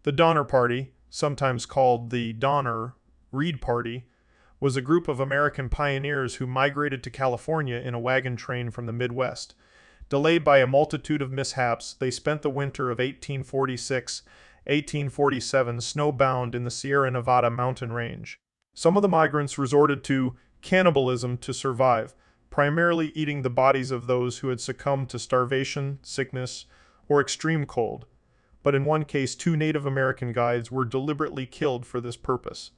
The Donner Party, sometimes called the Donner Reed Party, was a group of American pioneers who migrated to California in a wagon train from the Midwest. Delayed by a multitude of mishaps, they spent the winter of 1846-1847 snowbound in the Sierra Nevada mountain range. Some of the migrants resorted to cannibalism to survive, primarily eating the bodies of those who had succumbed to starvation, sickness, or extreme cold. But in one case, 2 Native American guides were deliberately killed for this purpose.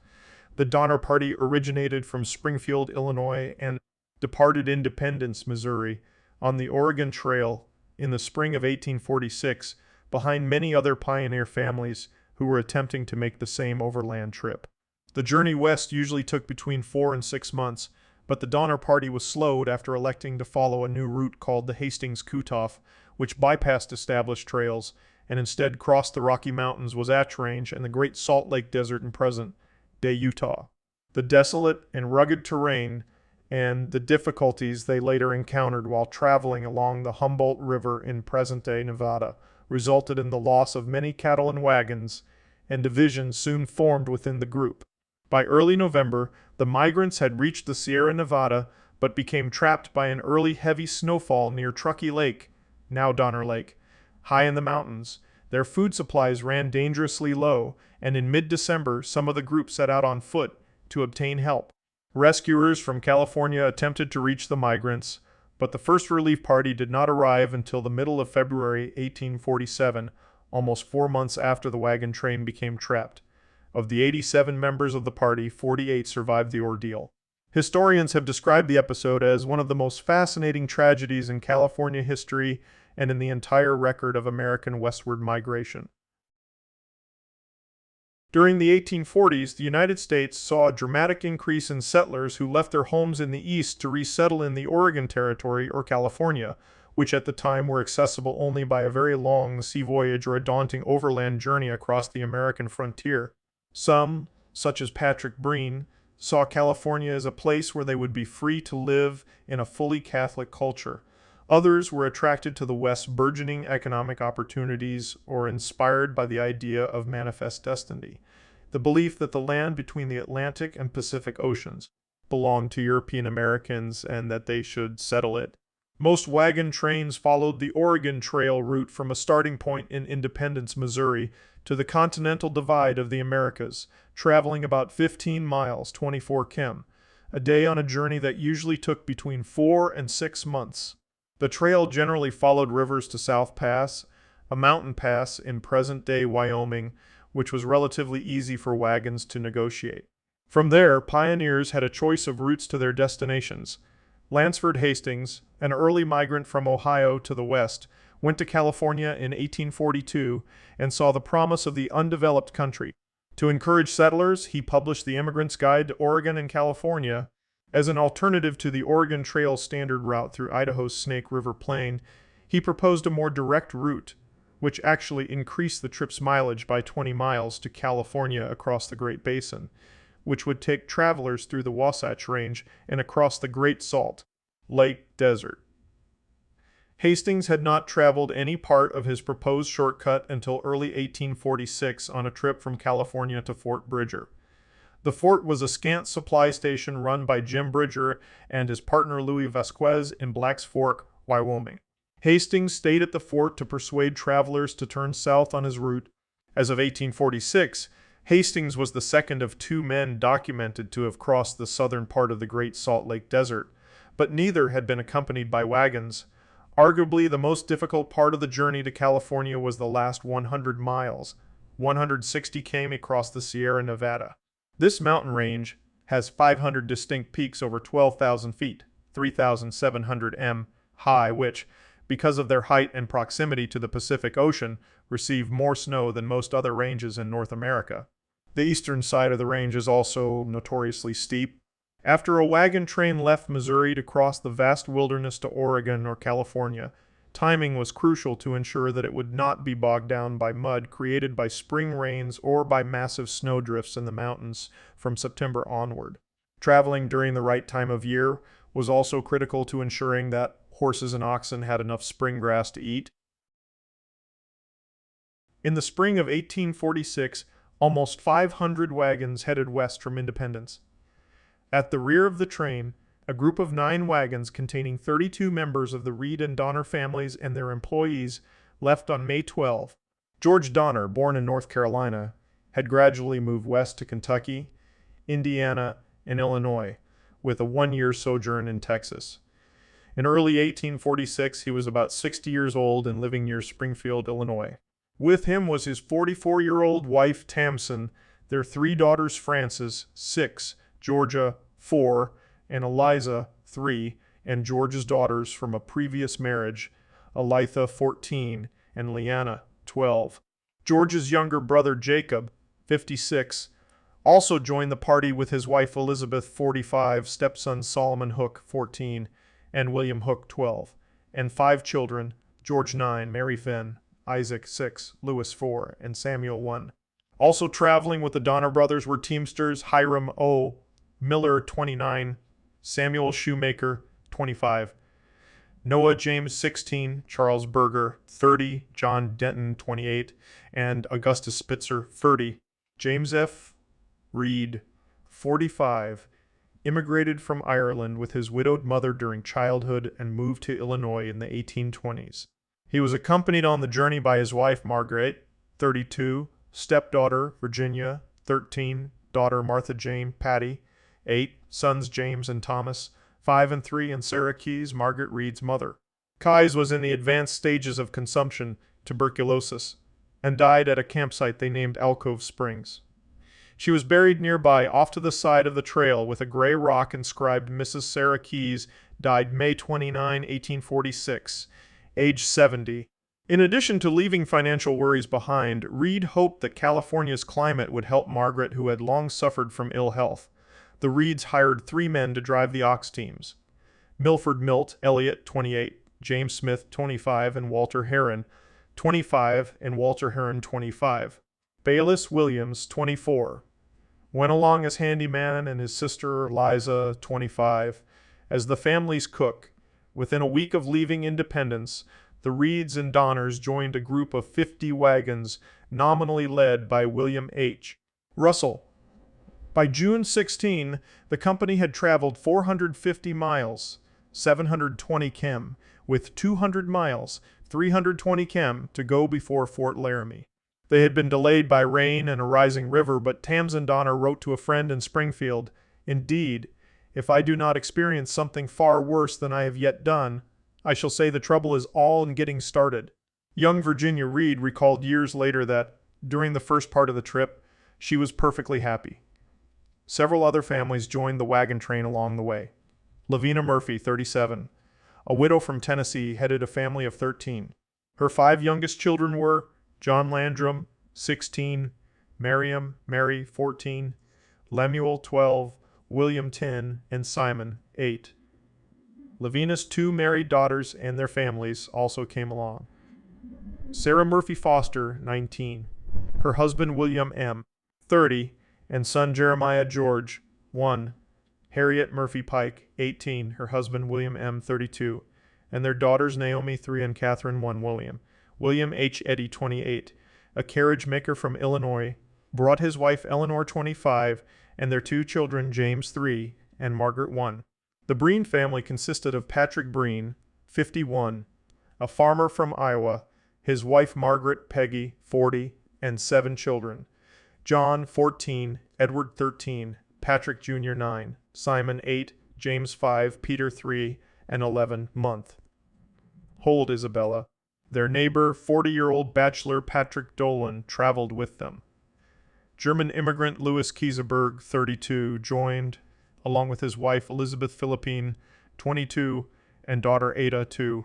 The Donner Party originated from Springfield, Illinois, and departed Independence, Missouri, on the Oregon Trail in the spring of 1846, behind many other pioneer families who were attempting to make the same overland trip. The journey west usually took between 4 and 6 months, but the Donner Party was slowed after electing to follow a new route called the Hastings Cutoff, which bypassed established trails and instead crossed the Rocky Mountains, Wasatch Range, and the Great Salt Lake Desert in present-day Utah. The desolate and rugged terrain and the difficulties they later encountered while traveling along the Humboldt River in present-day Nevada resulted in the loss of many cattle and wagons, and divisions soon formed within the group. By early November, the migrants had reached the Sierra Nevada, but became trapped by an early heavy snowfall near Truckee Lake, now Donner Lake. High in the mountains, their food supplies ran dangerously low, and in mid-December, some of the group set out on foot to obtain help. Rescuers from California attempted to reach the migrants, but the first relief party did not arrive until the middle of February 1847, almost 4 months after the wagon train became trapped. Of the 87 members of the party, 48 survived the ordeal. Historians have described the episode as one of the most fascinating tragedies in California history and in the entire record of American westward migration. During the 1840s, the United States saw a dramatic increase in settlers who left their homes in the east to resettle in the Oregon Territory or California, which at the time were accessible only by a very long sea voyage or a daunting overland journey across the American frontier. Some, such as Patrick Breen, saw California as a place where they would be free to live in a fully Catholic culture. Others were attracted to the West's burgeoning economic opportunities or inspired by the idea of manifest destiny, the belief that the land between the Atlantic and Pacific Oceans belonged to European Americans and that they should settle it. Most wagon trains followed the Oregon Trail route from a starting point in Independence, Missouri, to the Continental Divide of the Americas, traveling about 15 miles, 24 km, a day on a journey that usually took between 4 and 6 months. The trail generally followed rivers to South Pass, a mountain pass in present-day Wyoming, which was relatively easy for wagons to negotiate. From there, pioneers had a choice of routes to their destinations. Lansford Hastings, an early migrant from Ohio to the west, went to California in 1842 and saw the promise of the undeveloped country. To encourage settlers, he published The Immigrant's Guide to Oregon and California. As an alternative to the Oregon Trail's standard route through Idaho's Snake River Plain, he proposed a more direct route, which actually increased the trip's mileage by 20 miles to California across the Great Basin, which would take travelers through the Wasatch Range and across the Great Salt Lake Desert. Hastings had not traveled any part of his proposed shortcut until early 1846 on a trip from California to Fort Bridger. The fort was a scant supply station run by Jim Bridger and his partner Louis Vasquez in Black's Fork, Wyoming. Hastings stayed at the fort to persuade travelers to turn south on his route. As of 1846, Hastings was the second of 2 men documented to have crossed the southern part of the Great Salt Lake Desert, but neither had been accompanied by wagons. Arguably, the most difficult part of the journey to California was the last 100 miles, 160 km across the Sierra Nevada. This mountain range has 500 distinct peaks over 12,000 feet, 3,700 m high, which, because of their height and proximity to the Pacific Ocean, receive more snow than most other ranges in North America. The eastern side of the range is also notoriously steep. After a wagon train left Missouri to cross the vast wilderness to Oregon or California, timing was crucial to ensure that it would not be bogged down by mud created by spring rains or by massive snowdrifts in the mountains from September onward. Traveling during the right time of year was also critical to ensuring that horses and oxen had enough spring grass to eat. In the spring of 1846, almost 500 wagons headed west from Independence. At the rear of the train, a group of 9 wagons containing 32 members of the Reed and Donner families and their employees left on May 12. George Donner, born in North Carolina, had gradually moved west to Kentucky, Indiana, and Illinois, with a 1-year sojourn in Texas. In early 1846, he was about 60 years old and living near Springfield, Illinois. With him was his 44-year-old wife, Tamsin, their 3 daughters, Frances, 6, Georgia, 4, and Eliza, 3, and George's daughters from a previous marriage, Elitha, 14, and Leanna, 12. George's younger brother, Jacob, 56, also joined the party with his wife Elizabeth, 45, stepson Solomon Hook, 14, and William Hook, 12, and 5 children, George, 9, Mary Finn, Isaac, 6, Louis, 4, and Samuel, 1. Also traveling with the Donner brothers were teamsters Hiram O. Miller, 29, Samuel Shoemaker, 25, Noah James, 16, Charles Berger, 30, John Denton, 28, and Augustus Spitzer, 30. James F. Reed, 45, immigrated from Ireland with his widowed mother during childhood and moved to Illinois in the 1820s. He was accompanied on the journey by his wife Margaret, 32, stepdaughter Virginia, 13, daughter Martha Jane Patty, 8, sons James and Thomas, 5 and 3, and Sarah Keyes, Margaret Reed's mother. Keyes was in the advanced stages of consumption, tuberculosis, and died at a campsite they named Alcove Springs. She was buried nearby off to the side of the trail with a gray rock inscribed Mrs. Sarah Keyes, died May 29, 1846, age 70. In addition to leaving financial worries behind, Reed hoped that California's climate would help Margaret, who had long suffered from ill health. The Reeds hired 3 men to drive the ox teams: Milford Milt Elliott, 28, James Smith, 25, and Walter Heron, 25, and Walter Heron, 25. Bayless Williams, 24, went along as handyman, and his sister Eliza, 25, as the family's cook. Within a week of leaving Independence, the Reeds and Donners joined a group of 50 wagons, nominally led by William H. Russell. By June 16, the company had traveled 450 miles, 720 km, with 200 miles, 320 km, to go before Fort Laramie. They had been delayed by rain and a rising river, but Tamsin Donner wrote to a friend in Springfield, "Indeed, if I do not experience something far worse than I have yet done, I shall say the trouble is all in getting started." Young Virginia Reed recalled years later that, during the first part of the trip, she was perfectly happy. Several other families joined the wagon train along the way. Lavina Murphy, 37, a widow from Tennessee, headed a family of 13. Her 5 youngest children were John Landrum, 16, Mary, 14, Lemuel, 12, William, 10, and Simon, 8. Lavina's 2 married daughters and their families also came along. Sarah Murphy Foster, 19, her husband William M., 30, and son Jeremiah George, 1, Harriet Murphy Pike, 18, her husband William M., 32, and their daughters Naomi, 3, and Catherine, 1, William H. Eddy, 28, a carriage maker from Illinois, brought his wife Eleanor, 25, and their 2 children, James, 3, and Margaret, 1. The Breen family consisted of Patrick Breen, 51, a farmer from Iowa, his wife Margaret, Peggy, 40, and 7 children: John, 14, Edward, 13, Patrick Jr., 9, Simon, 8, James, 5, Peter, 3, and 11 month. Hold Isabella. Their neighbor, 40-year-old bachelor Patrick Dolan, traveled with them. German immigrant Louis Kieseberg, 32, joined, along with his wife Elizabeth Philippine, 22, and daughter Ada, 2.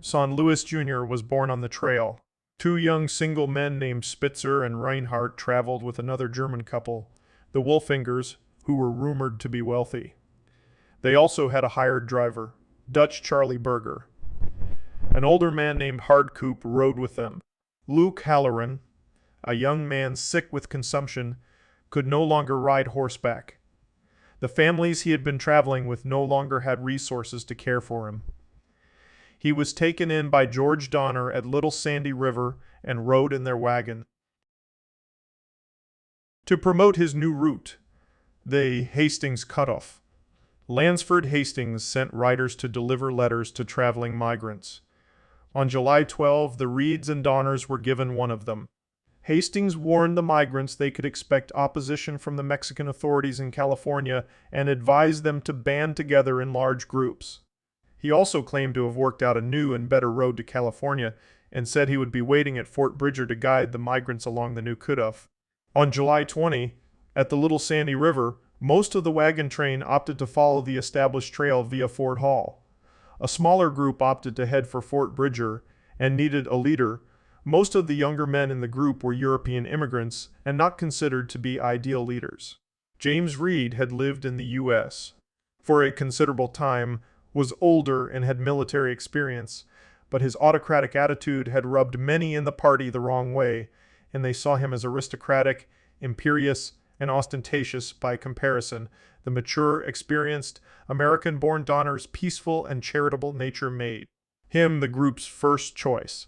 Son Louis Jr. was born on the trail. 2 young single men named Spitzer and Reinhardt traveled with another German couple, the Wolfingers, who were rumored to be wealthy. They also had a hired driver, Dutch Charlie Berger. An older man named Hardcoop rode with them. Luke Halloran, a young man sick with consumption, could no longer ride horseback. The families he had been traveling with no longer had resources to care for him. He was taken in by George Donner at Little Sandy River and rode in their wagon. To promote his new route, the Hastings Cutoff, Lansford Hastings sent riders to deliver letters to traveling migrants. On July 12, the Reeds and Donners were given one of them. Hastings warned the migrants they could expect opposition from the Mexican authorities in California and advised them to band together in large groups. He also claimed to have worked out a new and better road to California and said he would be waiting at Fort Bridger to guide the migrants along the new cutoff. On July 20, at the Little Sandy River, most of the wagon train opted to follow the established trail via Fort Hall. A smaller group opted to head for Fort Bridger and needed a leader. Most of the younger men in the group were European immigrants and not considered to be ideal leaders. James Reed had lived in the U.S. for a considerable time, was older and had military experience, but his autocratic attitude had rubbed many in the party the wrong way, and they saw him as aristocratic, imperious, and ostentatious by comparison. The mature, experienced, American-born Donner's peaceful and charitable nature made him the group's first choice.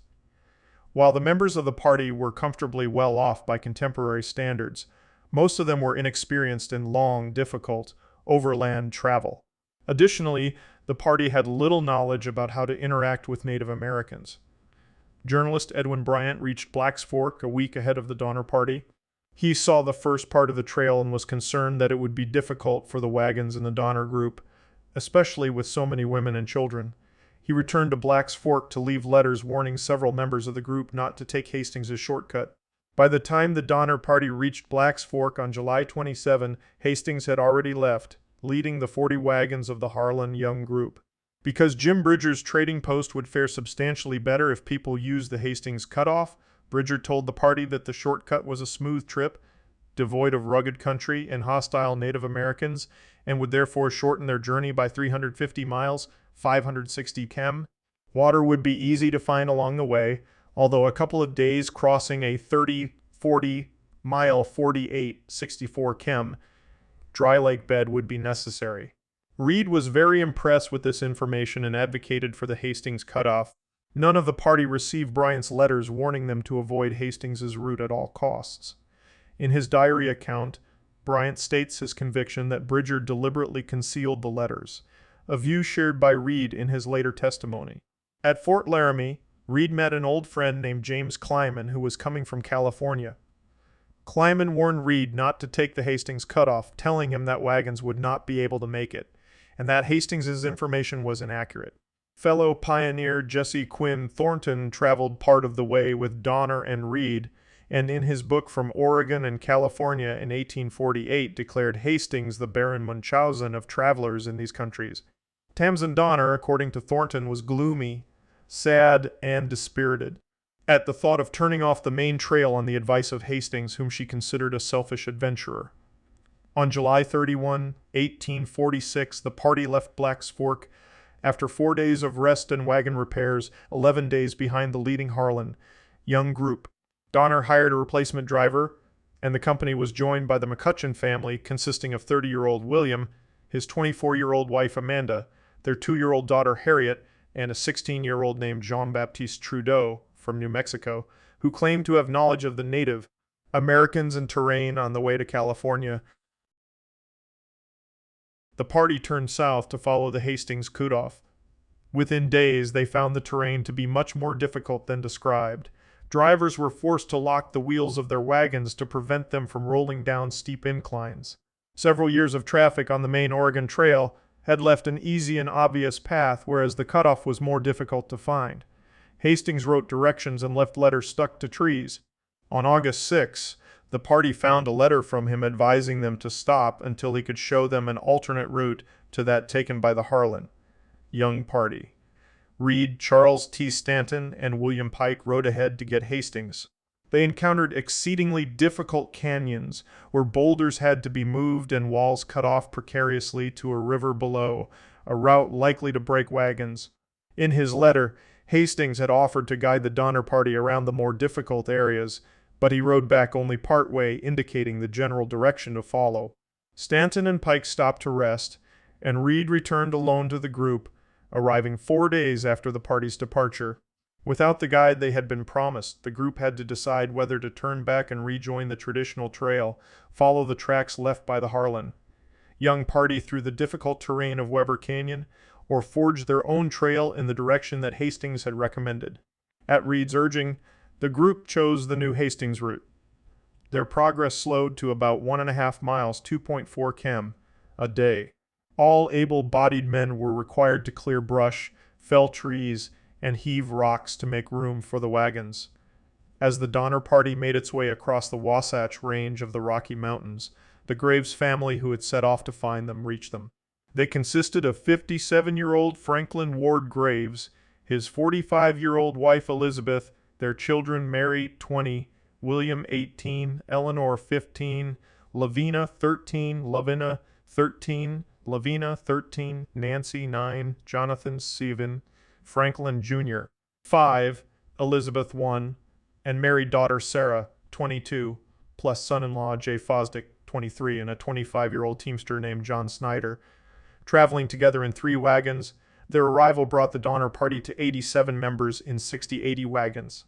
While the members of the party were comfortably well off by contemporary standards, most of them were inexperienced in long, difficult, overland travel. Additionally, the party had little knowledge about how to interact with Native Americans. Journalist Edwin Bryant reached Black's Fork a week ahead of the Donner Party. He saw the first part of the trail and was concerned that it would be difficult for the wagons in the Donner group, especially with so many women and children. He returned to Black's Fork to leave letters warning several members of the group not to take Hastings' shortcut. By the time the Donner Party reached Black's Fork on July 27, Hastings had already left, leading the 40 wagons of the Harlan Young group. Because Jim Bridger's trading post would fare substantially better if people used the Hastings Cutoff, Bridger told the party that the shortcut was a smooth trip, devoid of rugged country and hostile Native Americans, and would therefore shorten their journey by 350 miles, 560 km. Water would be easy to find along the way, although a couple of days crossing a 30-40 mile 48-64 km dry lake bed would be necessary. Reed was very impressed with this information and advocated for the Hastings Cutoff. None of the party received Bryant's letters warning them to avoid Hastings' route at all costs. In his diary account, Bryant states his conviction that Bridger deliberately concealed the letters, a view shared by Reed in his later testimony. At Fort Laramie, Reed met an old friend named James Kleiman who was coming from California. Kleiman warned Reed not to take the Hastings Cutoff, telling him that wagons would not be able to make it, and that Hastings' information was inaccurate. Fellow pioneer Jesse Quinn Thornton traveled part of the way with Donner and Reed, and in his book From Oregon and California in 1848 declared Hastings the Baron Munchausen of travelers in these countries. Tamsen Donner, according to Thornton, was gloomy, sad, and dispirited at the thought of turning off the main trail on the advice of Hastings, whom she considered a selfish adventurer. On July 31, 1846, the party left Black's Fork after 4 days of rest and wagon repairs, 11 days behind the leading Harlan Young group. Donner hired a replacement driver, and the company was joined by the McCutcheon family, consisting of 30-year-old William, his 24-year-old wife Amanda, their 2-year-old daughter Harriet, and a 16-year-old named Jean-Baptiste Trudeau from New Mexico, who claimed to have knowledge of the Native Americans and terrain on the way to California. The party turned south to follow the Hastings Cutoff. Within days, they found the terrain to be much more difficult than described. Drivers were forced to lock the wheels of their wagons to prevent them from rolling down steep inclines. Several years of traffic on the main Oregon Trail had left an easy and obvious path, whereas the cutoff was more difficult to find. Hastings wrote directions and left letters stuck to trees. On August 6, the party found a letter from him advising them to stop until he could show them an alternate route to that taken by the Harlan Young party. Reed, Charles T. Stanton, and William Pike rode ahead to get Hastings. They encountered exceedingly difficult canyons where boulders had to be moved and walls cut off precariously to a river below, a route likely to break wagons. In his letter, Hastings had offered to guide the Donner Party around the more difficult areas, but he rode back only part way, indicating the general direction to follow. Stanton and Pike stopped to rest, and Reed returned alone to the group, arriving 4 days after the party's departure. Without the guide they had been promised, the group had to decide whether to turn back and rejoin the traditional trail, follow the tracks left by the Harlan young party through the difficult terrain of Weber Canyon, or forge their own trail in the direction that Hastings had recommended. At Reed's urging, the group chose the new Hastings route. Their progress slowed to about 1.5 miles, 2.4 km, a day. All able-bodied men were required to clear brush, fell trees, and heave rocks to make room for the wagons. As the Donner Party made its way across the Wasatch Range of the Rocky Mountains, the Graves family who had set off to find them reached them. They consisted of 57-year-old Franklin Ward Graves, his 45-year-old wife Elizabeth, their children Mary, 20, William, 18, Eleanor, 15, Lavina, 13, Lavina, 13, Lavina, 13, Nancy, 9, Jonathan, 7, Franklin Jr., 5, Elizabeth, 1, and married daughter Sarah, 22, plus son-in-law Jay Fosdick, 23, and a 25-year-old teamster named John Snyder. Traveling together in 3 wagons, their arrival brought the Donner Party to 87 members in 60-80 wagons.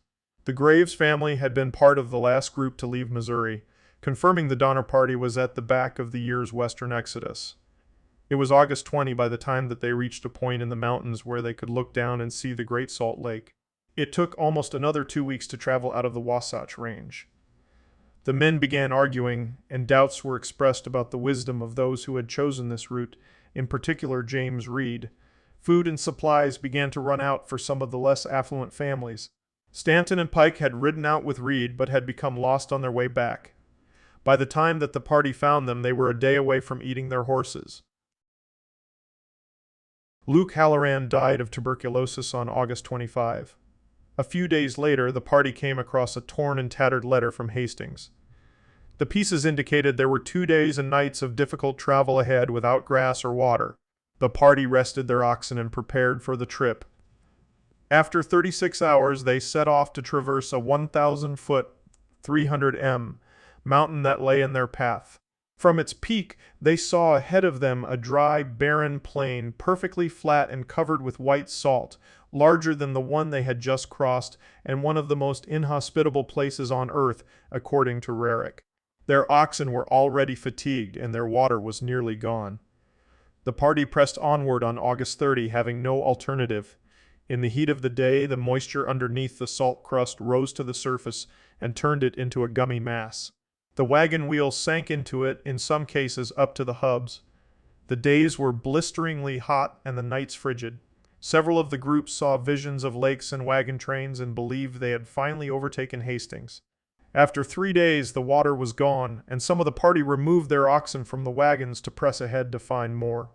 The Graves family had been part of the last group to leave Missouri, confirming the Donner Party was at the back of the year's western exodus. It was August 20 by the time that they reached a point in the mountains where they could look down and see the Great Salt Lake. It took almost another 2 weeks to travel out of the Wasatch Range. The men began arguing, and doubts were expressed about the wisdom of those who had chosen this route, in particular James Reed. Food and supplies began to run out for some of the less affluent families. Stanton and Pike had ridden out with Reed but had become lost on their way back. By the time that the party found them, they were a day away from eating their horses. Luke Halloran died of tuberculosis on August 25. A few days later, the party came across a torn and tattered letter from Hastings. The pieces indicated there were 2 days and nights of difficult travel ahead without grass or water. The party rested their oxen and prepared for the trip. After 36 hours, they set off to traverse a 1,000-foot, 300 mountain that lay in their path. From its peak, they saw ahead of them a dry, barren plain, perfectly flat and covered with white salt, larger than the one they had just crossed, and one of the most inhospitable places on earth, according to Rarick. Their oxen were already fatigued, and their water was nearly gone. The party pressed onward on August 30, having no alternative. In the heat of the day, the moisture underneath the salt crust rose to the surface and turned it into a gummy mass. The wagon wheels sank into it, in some cases up to the hubs. The days were blisteringly hot and the nights frigid. Several of the groups saw visions of lakes and wagon trains and believed they had finally overtaken Hastings. After 3 days, the water was gone, and some of the party removed their oxen from the wagons to press ahead to find more.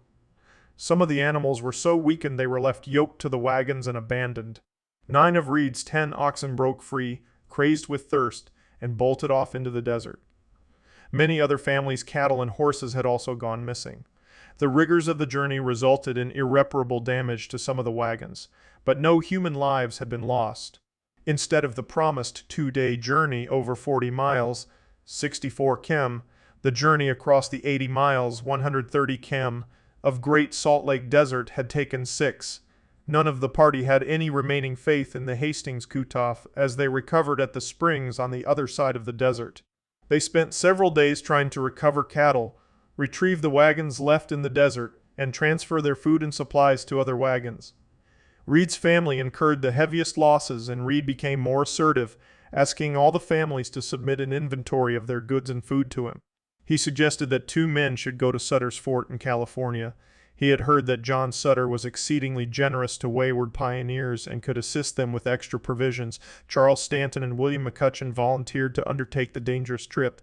Some of the animals were so weakened they were left yoked to the wagons and abandoned. 9 of Reed's 10 oxen broke free, crazed with thirst, and bolted off into the desert. Many other families' cattle and horses had also gone missing. The rigors of the journey resulted in irreparable damage to some of the wagons, but no human lives had been lost. Instead of the promised 2-day journey over 40 miles, 64 km, the journey across the 80 miles, 130 km, of Great Salt Lake Desert had taken 6. None of the party had any remaining faith in the Hastings Cutoff as they recovered at the springs on the other side of the desert. They spent several days trying to recover cattle, retrieve the wagons left in the desert, and transfer their food and supplies to other wagons. Reed's family incurred the heaviest losses, and Reed became more assertive, asking all the families to submit an inventory of their goods and food to him. He suggested that 2 men should go to Sutter's Fort in California. He had heard that John Sutter was exceedingly generous to wayward pioneers and could assist them with extra provisions. Charles Stanton and William McCutcheon volunteered to undertake the dangerous trip.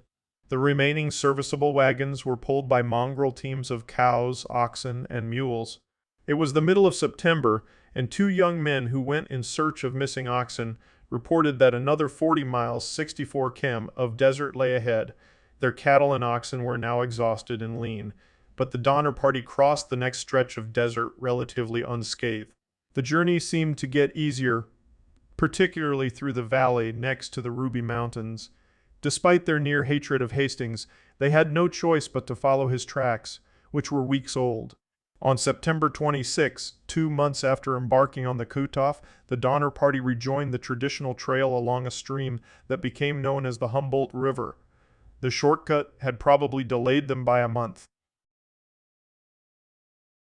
The remaining serviceable wagons were pulled by mongrel teams of cows, oxen, and mules. It was the middle of September, and 2 young men who went in search of missing oxen reported that another 40 miles, 64 km, of desert lay ahead. Their cattle and oxen were now exhausted and lean, but the Donner Party crossed the next stretch of desert relatively unscathed. The journey seemed to get easier, particularly through the valley next to the Ruby Mountains. Despite their near hatred of Hastings, they had no choice but to follow his tracks, which were weeks old. On September 26, 2 months after embarking on the Cutoff, the Donner Party rejoined the traditional trail along a stream that became known as the Humboldt River. The shortcut had probably delayed them by a month.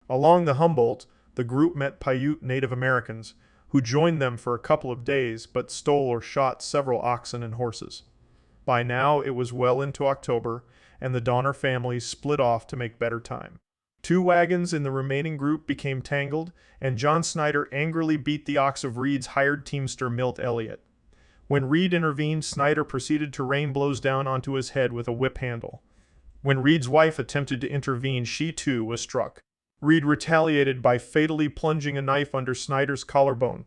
Along the Humboldt, the group met Paiute Native Americans, who joined them for a couple of days but stole or shot several oxen and horses. By now it was well into October, and the Donner families split off to make better time. 2 wagons in the remaining group became tangled, and John Snyder angrily beat the ox of Reed's hired teamster Milt Elliott. When Reed intervened, Snyder proceeded to rain blows down onto his head with a whip handle. When Reed's wife attempted to intervene, she too was struck. Reed retaliated by fatally plunging a knife under Snyder's collarbone.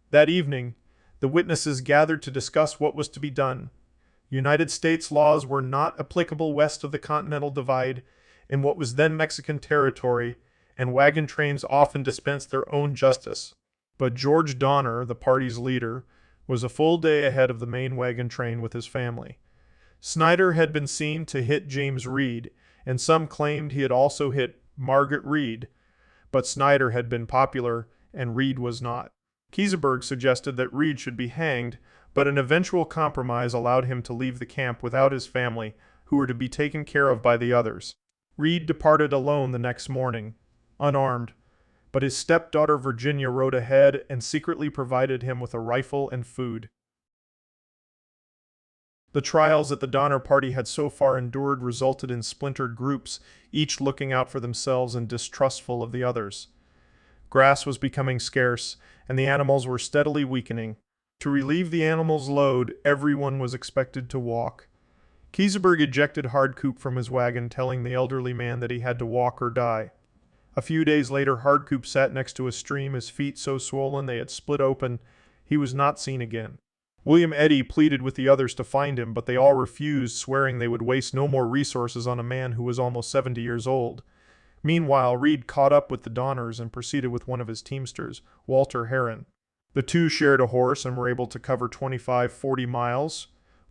That evening, the witnesses gathered to discuss what was to be done. United States laws were not applicable west of the Continental Divide, in what was then Mexican territory, and wagon trains often dispensed their own justice. But George Donner, the party's leader, was a full day ahead of the main wagon train with his family. Snyder had been seen to hit James Reed, and some claimed he had also hit Margaret Reed, but Snyder had been popular and Reed was not. Keseberg suggested that Reed should be hanged, but an eventual compromise allowed him to leave the camp without his family, who were to be taken care of by the others. Reed departed alone the next morning, unarmed, but his stepdaughter Virginia rode ahead and secretly provided him with a rifle and food. The trials that the Donner Party had so far endured resulted in splintered groups, each looking out for themselves and distrustful of the others. Grass was becoming scarce, and the animals were steadily weakening. To relieve the animals' load, everyone was expected to walk. Keseberg ejected Hardcoop from his wagon, telling the elderly man that he had to walk or die. A few days later, Hardcoop sat next to a stream, his feet so swollen they had split open. He was not seen again. William Eddy pleaded with the others to find him, but they all refused, swearing they would waste no more resources on a man who was almost 70 years old. Meanwhile, Reed caught up with the Donners and proceeded with one of his teamsters, Walter Heron. The two shared a horse and were able to cover 25-40 miles,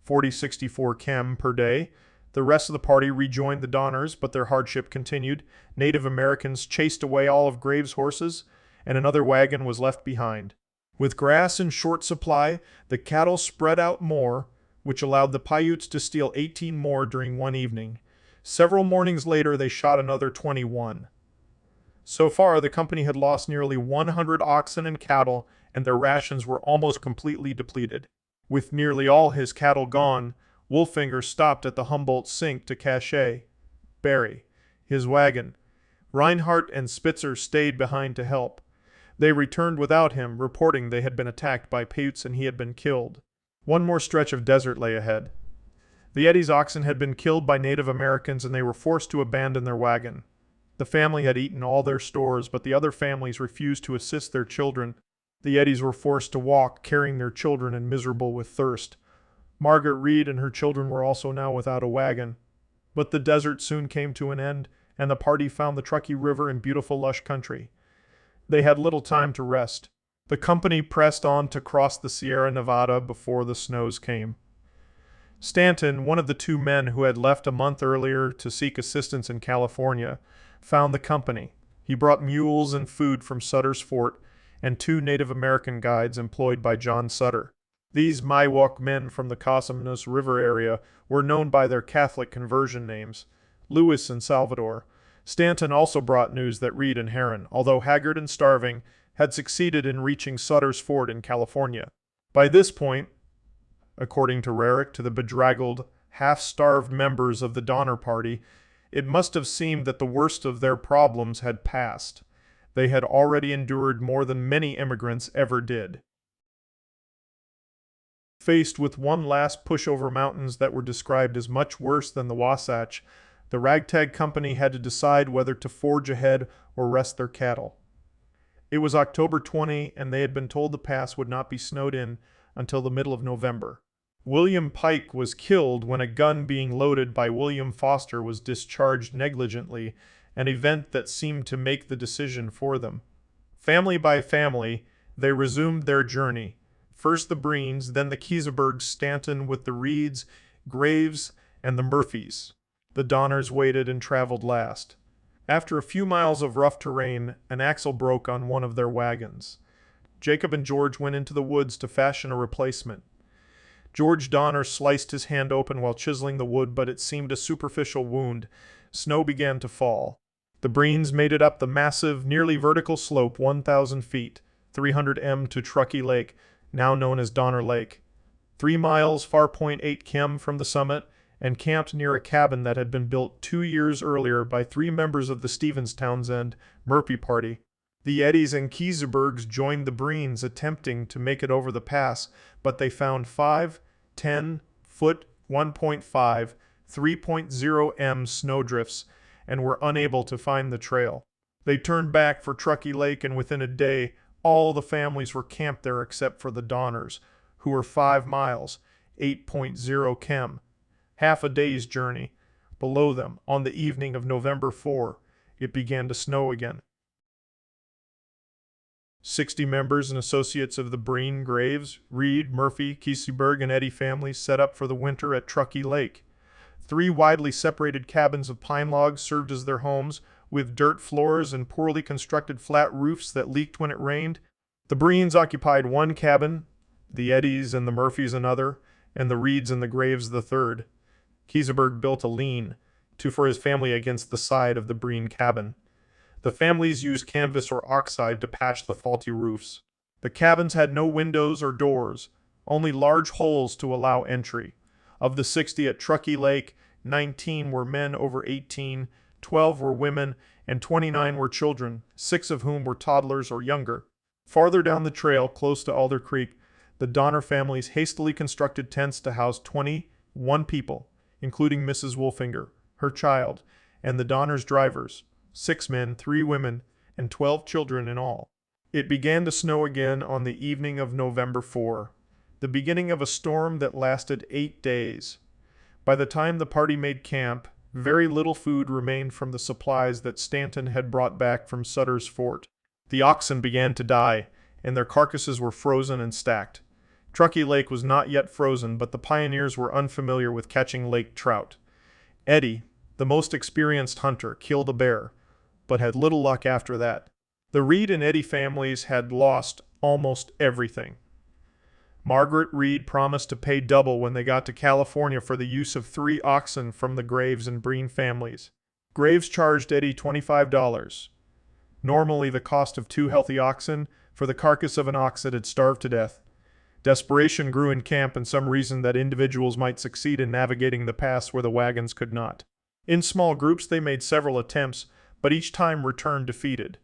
40-64 km per day. The rest of the party rejoined the Donners, but their hardship continued. Native Americans chased away all of Graves' horses, and another wagon was left behind. With grass in short supply, the cattle spread out more, which allowed the Paiutes to steal 18 more during one evening. Several mornings later, they shot another 21. So far, the company had lost nearly 100 oxen and cattle, and their rations were almost completely depleted. With nearly all his cattle gone, Wolfinger stopped at the Humboldt Sink to cache, bury, his wagon. Reinhardt and Spitzer stayed behind to help. They returned without him, reporting they had been attacked by Paiutes and he had been killed. One more stretch of desert lay ahead. The Eddy's oxen had been killed by Native Americans and they were forced to abandon their wagon. The family had eaten all their stores, but the other families refused to assist their children. The Eddies were forced to walk, carrying their children and miserable with thirst. Margaret Reed and her children were also now without a wagon. But the desert soon came to an end, and the party found the Truckee River in beautiful lush country. They had little time to rest. The company pressed on to cross the Sierra Nevada before the snows came. Stanton, one of the 2 men who had left a month earlier to seek assistance in California, found the company. He brought mules and food from Sutter's Fort and 2 Native American guides employed by John Sutter. These Miwok men from the Cosumnes River area were known by their Catholic conversion names, Louis and Salvador. Stanton also brought news that Reed and Heron, although haggard and starving, had succeeded in reaching Sutter's Fort in California. By this point, according to Rarick, to the bedraggled, half-starved members of the Donner Party, it must have seemed that the worst of their problems had passed. They had already endured more than many immigrants ever did. Faced with one last push over mountains that were described as much worse than the Wasatch, the ragtag company had to decide whether to forge ahead or rest their cattle. It was October 20, and they had been told the pass would not be snowed in until the middle of November. William Pike was killed when a gun being loaded by William Foster was discharged negligently, an event that seemed to make the decision for them. Family by family, they resumed their journey. First the Breens, then the Kesebergs, Stanton with the Reeds, Graves, and the Murphys. The Donners waited and traveled last. After a few miles of rough terrain, an axle broke on one of their wagons. Jacob and George went into the woods to fashion a replacement. George Donner sliced his hand open while chiseling the wood, but it seemed a superficial wound. Snow began to fall. The Breens made it up the massive, nearly vertical slope 1,000 feet, 300 m to Truckee Lake, now known as Donner Lake. 3 miles, 4.8 km from the summit, and camped near a cabin that had been built 2 years earlier by 3 members of the Stevens-Townsend Murphy Party. The Eddies and Kiesebergs joined the Breens attempting to make it over the pass, but they found 5, 10-foot, 1.5, 3.0 m snowdrifts and were unable to find the trail. They turned back for Truckee Lake, and within a day, all the families were camped there except for the Donners, who were 5 miles, 8.0 km, half a day's journey, below them. On the evening of November 4, it began to snow again. 60 members and associates of the Breen, Graves, Reed, Murphy, Kieseberg, and Eddy families set up for the winter at Truckee Lake. 3 widely separated cabins of pine logs served as their homes, with dirt floors and poorly constructed flat roofs that leaked when it rained. The Breens occupied 1 cabin, the Eddies and the Murphys another, and the Reeds and the Graves the third. Kieseberg built a lean-to for his family against the side of the Breen cabin. The families used canvas or oxide to patch the faulty roofs. The cabins had no windows or doors, only large holes to allow entry. Of the 60 at Truckee Lake, 19 were men over 18, 12 were women, and 29 were children, 6 of whom were toddlers or younger. Farther down the trail, close to Alder Creek, the Donner families hastily constructed tents to house 21 people, including Mrs. Wolfinger, her child, and the Donners' drivers, 6 men, 3 women, and 12 children in all. It began to snow again on the evening of November 4, the beginning of a storm that lasted 8 days. By the time the party made camp, very little food remained from the supplies that Stanton had brought back from Sutter's Fort. The oxen began to die, and their carcasses were frozen and stacked. Truckee Lake was not yet frozen, but the pioneers were unfamiliar with catching lake trout. Eddy, the most experienced hunter, killed a bear, but had little luck after that. The Reed and Eddy families had lost almost everything. Margaret Reed promised to pay double when they got to California for the use of 3 oxen from the Graves and Breen families. Graves charged Eddy $25, normally the cost of 2 healthy oxen, for the carcass of an ox that had starved to death. Desperation grew in camp, and some reasoned that individuals might succeed in navigating the pass where the wagons could not. In small groups they made several attempts, but each time returned defeated.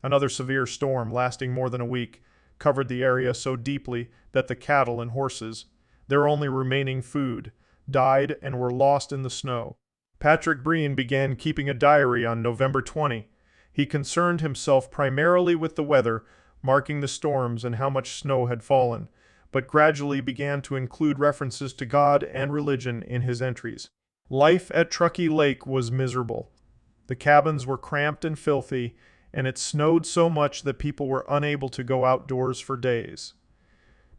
Another severe storm, lasting more than a week, covered the area so deeply that the cattle and horses, their only remaining food, died and were lost in the snow. Patrick Breen began keeping a diary on November 20. He concerned himself primarily with the weather, marking the storms and how much snow had fallen, but gradually began to include references to God and religion in his entries. Life at Truckee Lake was miserable. The cabins were cramped and filthy, and it snowed so much that people were unable to go outdoors for days.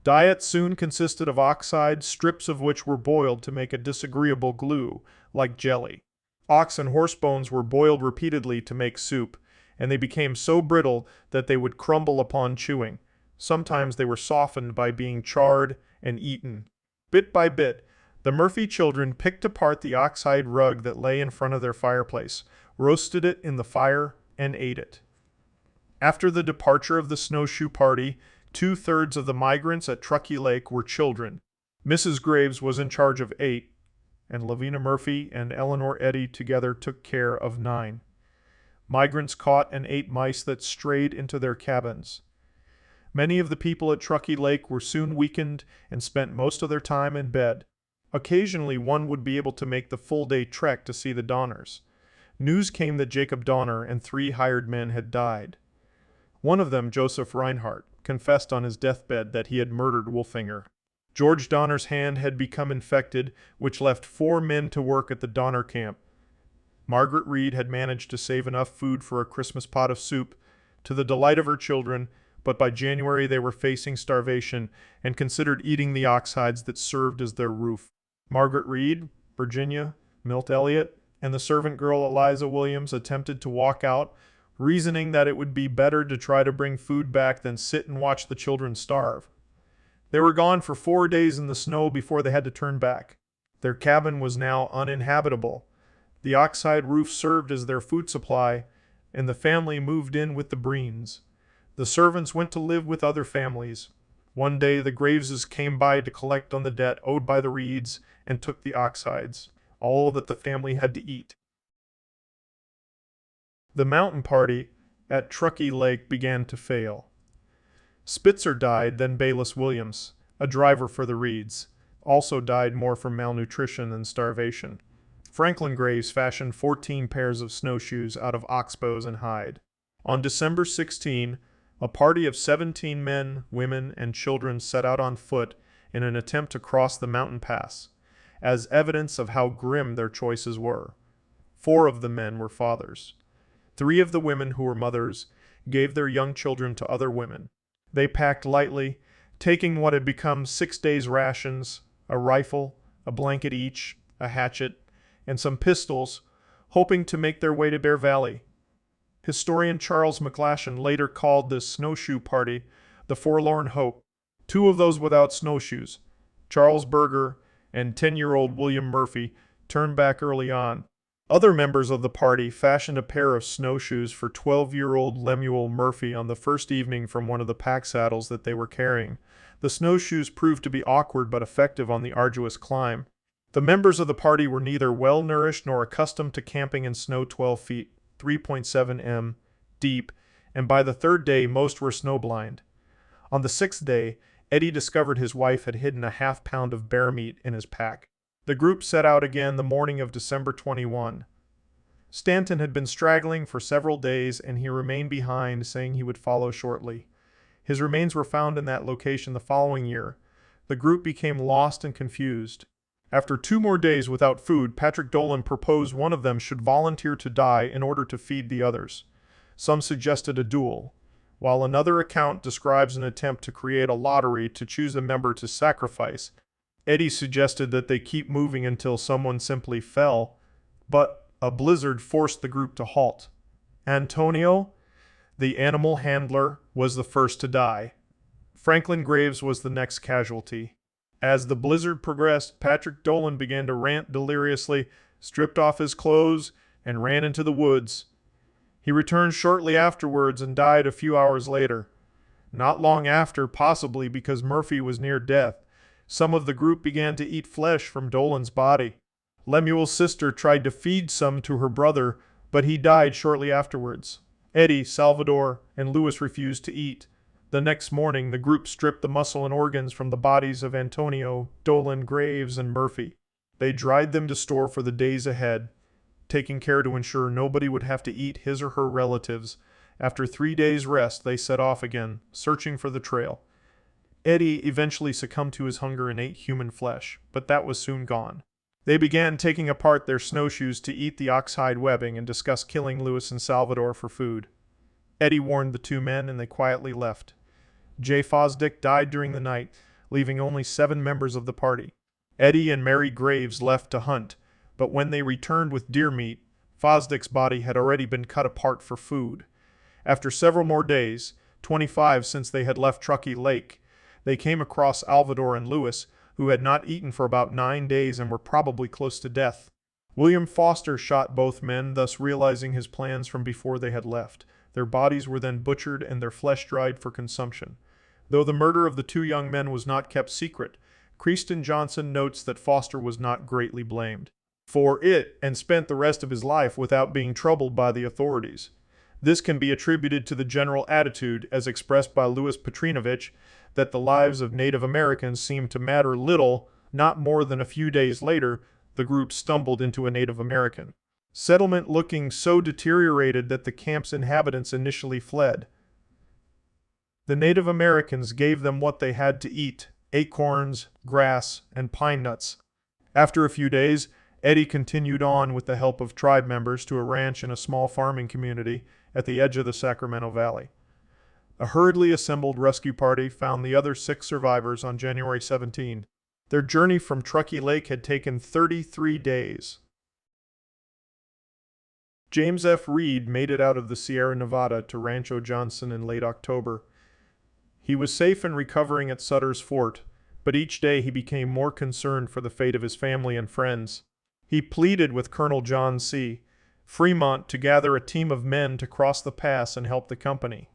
Diet soon consisted of oxide, strips of which were boiled to make a disagreeable glue, like jelly. Ox and horse bones were boiled repeatedly to make soup, and they became so brittle that they would crumble upon chewing. Sometimes they were softened by being charred and eaten. Bit by bit, the Murphy children picked apart the oxhide rug that lay in front of their fireplace, roasted it in the fire, and ate it. After the departure of the snowshoe party, 2/3 of the migrants at Truckee Lake were children. Mrs. Graves was in charge of 8, and Lavina Murphy and Eleanor Eddy together took care of 9. Migrants caught and ate mice that strayed into their cabins. Many of the people at Truckee Lake were soon weakened and spent most of their time in bed. Occasionally one would be able to make the full-day trek to see the Donners. News came that Jacob Donner and 3 hired men had died. One of them, Joseph Reinhardt, confessed on his deathbed that he had murdered Wolfinger. George Donner's hand had become infected, which left 4 men to work at the Donner camp. Margaret Reed had managed to save enough food for a Christmas pot of soup, to the delight of her children, but by January they were facing starvation and considered eating the oxhides that served as their roof. Margaret Reed, Virginia, Milt Elliott, and the servant girl Eliza Williams attempted to walk out, reasoning that it would be better to try to bring food back than sit and watch the children starve. They were gone for 4 days in the snow before they had to turn back. Their cabin was now uninhabitable. The oxide roof served as their food supply, and the family moved in with the Breens. The servants went to live with other families. One day the Graveses came by to collect on the debt owed by the Reeds and took the oxides, all that the family had to eat. The mountain party at Truckee Lake began to fail. Spitzer died, then Bayless Williams, a driver for the Reeds, also died more from malnutrition than starvation. Franklin Graves fashioned 14 pairs of snowshoes out of oxbows and hide. On December 16, a party of 17 men, women, and children set out on foot in an attempt to cross the mountain pass, as evidence of how grim their choices were. 4 of the men were fathers. 3 of the women, who were mothers, gave their young children to other women. They packed lightly, taking what had become 6 days' rations, a rifle, a blanket each, a hatchet, and some pistols, hoping to make their way to Bear Valley. Historian Charles McGlashan later called this snowshoe party the Forlorn Hope. 2 of those without snowshoes, Charles Berger and 10-year-old William Murphy, turned back early on. Other members of the party fashioned a pair of snowshoes for 12-year-old Lemuel Murphy on the first evening from one of the pack saddles that they were carrying. The snowshoes proved to be awkward but effective on the arduous climb. The members of the party were neither well-nourished nor accustomed to camping in snow 12 feet, 3.7 m, deep, and by the 3rd day most were snowblind. On the 6th day, Eddie discovered his wife had hidden a half pound of bear meat in his pack. The group set out again the morning of December 21. Stanton had been straggling for several days, and he remained behind, saying he would follow shortly. His remains were found in that location the following year. The group became lost and confused. After 2 more days without food, Patrick Dolan proposed one of them should volunteer to die in order to feed the others. Some suggested a duel, while another account describes an attempt to create a lottery to choose a member to sacrifice. Eddie suggested that they keep moving until someone simply fell, but a blizzard forced the group to halt. Antonio, the animal handler, was the first to die. Franklin Graves was the next casualty. As the blizzard progressed, Patrick Dolan began to rant deliriously, stripped off his clothes, and ran into the woods. He returned shortly afterwards and died a few hours later. Not long after, possibly because Murphy was near death, some of the group began to eat flesh from Dolan's body. Lemuel's sister tried to feed some to her brother, but he died shortly afterwards. Eddie, Salvador, and Louis refused to eat. The next morning, the group stripped the muscle and organs from the bodies of Antonio, Dolan, Graves, and Murphy. They dried them to store for the days ahead, taking care to ensure nobody would have to eat his or her relatives. After 3 days' rest, they set off again, searching for the trail. Eddie eventually succumbed to his hunger and ate human flesh, but that was soon gone. They began taking apart their snowshoes to eat the oxhide webbing and discuss killing Louis and Salvador for food. Eddie warned the 2 men, and they quietly left. Jay Fosdick died during the night, leaving only 7 members of the party. Eddie and Mary Graves left to hunt, but when they returned with deer meat, Fosdick's body had already been cut apart for food. After several more days, 25 since they had left Truckee Lake, they came across Salvador and Louis, who had not eaten for about 9 days and were probably close to death. William Foster shot both men, thus realizing his plans from before they had left. Their bodies were then butchered and their flesh dried for consumption. Though the murder of the 2 young men was not kept secret, Creaston Johnson notes that Foster was not greatly blamed for it and spent the rest of his life without being troubled by the authorities. This can be attributed to the general attitude, as expressed by Louis Petrinovich, that the lives of Native Americans seemed to matter little. Not more than a few days later, the group stumbled into a Native American settlement looking so deteriorated that the camp's inhabitants initially fled. The Native Americans gave them what they had to eat: acorns, grass, and pine nuts. After a few days, Eddie continued on with the help of tribe members to a ranch in a small farming community at the edge of the Sacramento Valley. A hurriedly assembled rescue party found the other 6 survivors on January 17. Their journey from Truckee Lake had taken 33 days. James F. Reed made it out of the Sierra Nevada to Rancho Johnson in late October. He was safe and recovering at Sutter's Fort, but each day he became more concerned for the fate of his family and friends. He pleaded with Colonel John C. Fremont to gather a team of men to cross the pass and help the company.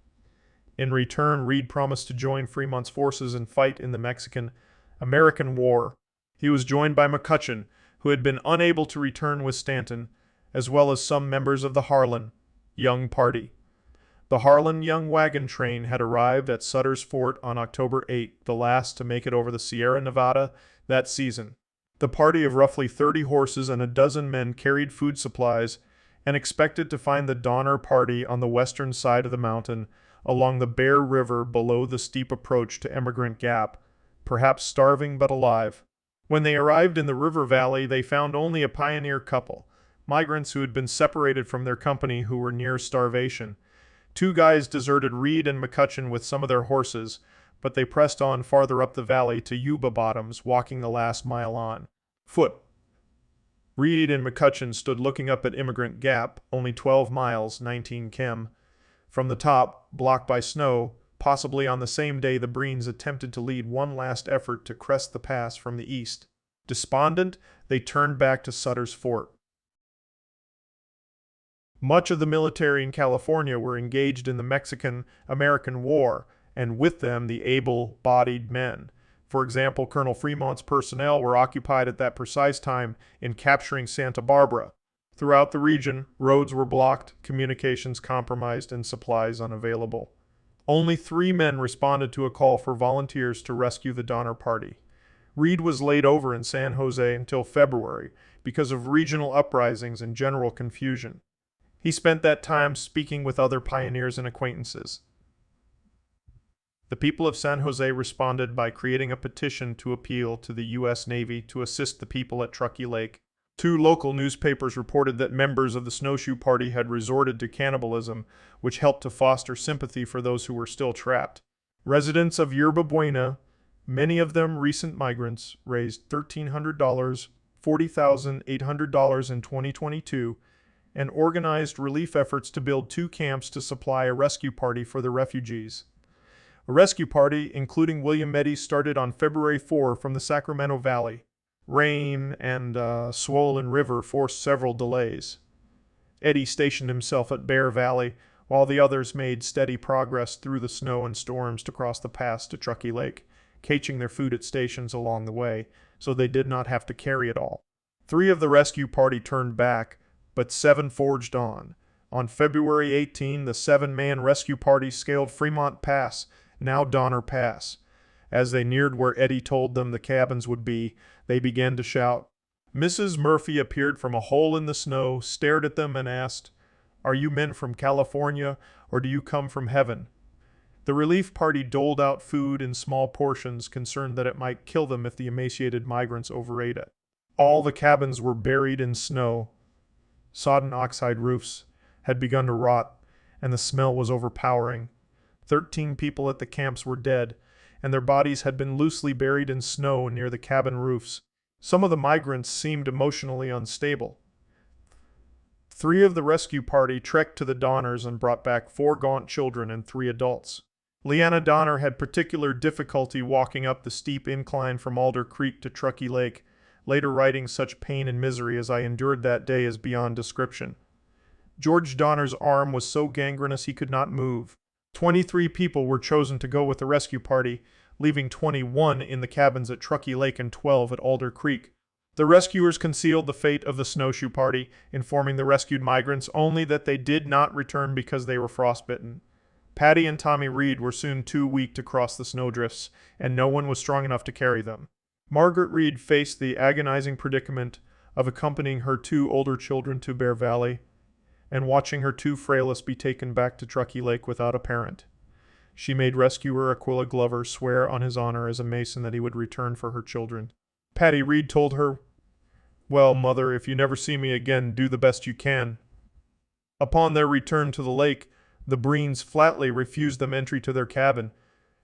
In return, Reed promised to join Fremont's forces and fight in the Mexican-American War. He was joined by McCutcheon, who had been unable to return with Stanton, as well as some members of the Harlan Young Party. The Harlan Young wagon train had arrived at Sutter's Fort on October 8, the last to make it over the Sierra Nevada that season. The party of roughly 30 horses and a dozen men carried food supplies and expected to find the Donner Party on the western side of the mountain along the Bear River below the steep approach to Emigrant Gap, perhaps starving but alive. When they arrived in the river valley, they found only a pioneer couple, migrants who had been separated from their company who were near starvation. Two guys deserted Reed and McCutcheon with some of their horses, but they pressed on farther up the valley to Yuba Bottoms, walking the last mile on foot. Reed and McCutcheon stood looking up at Emigrant Gap, only 12 miles, 19 km. From the top, blocked by snow, possibly on the same day the Breens attempted to lead one last effort to crest the pass from the east. Despondent, they turned back to Sutter's Fort. Much of the military in California were engaged in the Mexican-American War, and with them the able-bodied men. For example, Colonel Fremont's personnel were occupied at that precise time in capturing Santa Barbara. Throughout the region, roads were blocked, communications compromised, and supplies unavailable. Only 3 men responded to a call for volunteers to rescue the Donner Party. Reed was laid over in San Jose until February because of regional uprisings and general confusion. He spent that time speaking with other pioneers and acquaintances. The people of San Jose responded by creating a petition to appeal to the U.S. Navy to assist the people at Truckee Lake. 2 local newspapers reported that members of the Snowshoe Party had resorted to cannibalism, which helped to foster sympathy for those who were still trapped. Residents of Yerba Buena, many of them recent migrants, raised $1,300, $40,800 in 2022, and organized relief efforts to build 2 camps to supply a rescue party for the refugees. A rescue party, including William Eddy, started on February 4 from the Sacramento Valley. Rain and swollen river forced several delays. Eddy stationed himself at Bear Valley, while the others made steady progress through the snow and storms to cross the pass to Truckee Lake, caching their food at stations along the way, so they did not have to carry it all. 3 of the rescue party turned back, but 7 forged on. On February 18, the 7-man rescue party scaled Fremont Pass, now Donner Pass. As they neared where Eddy told them the cabins would be, they began to shout. Mrs. Murphy appeared from a hole in the snow, stared at them, and asked, "Are you men from California, or do you come from heaven?" The relief party doled out food in small portions, concerned that it might kill them if the emaciated migrants overate it. All the cabins were buried in snow. Sodden oxide roofs had begun to rot, and the smell was overpowering. 13 people at the camps were dead, and their bodies had been loosely buried in snow near the cabin roofs. Some of the migrants seemed emotionally unstable. 3 of the rescue party trekked to the Donners and brought back 4 gaunt children and 3 adults. Leanna Donner had particular difficulty walking up the steep incline from Alder Creek to Truckee Lake, later writing, "Such pain and misery as I endured that day is beyond description." George Donner's arm was so gangrenous he could not move. 23 people were chosen to go with the rescue party, leaving 21 in the cabins at Truckee Lake and 12 at Alder Creek. The rescuers concealed the fate of the snowshoe party, informing the rescued migrants only that they did not return because they were frostbitten. Patty and Tommy Reed were soon too weak to cross the snowdrifts, and no one was strong enough to carry them. Margaret Reed faced the agonizing predicament of accompanying her 2 older children to Bear Valley and watching her 2 frailest be taken back to Truckee Lake without a parent. She made rescuer Aquila Glover swear on his honor as a Mason that he would return for her children. Patty Reed told her, "Well, Mother, if you never see me again, do the best you can." Upon their return to the lake, the Breens flatly refused them entry to their cabin,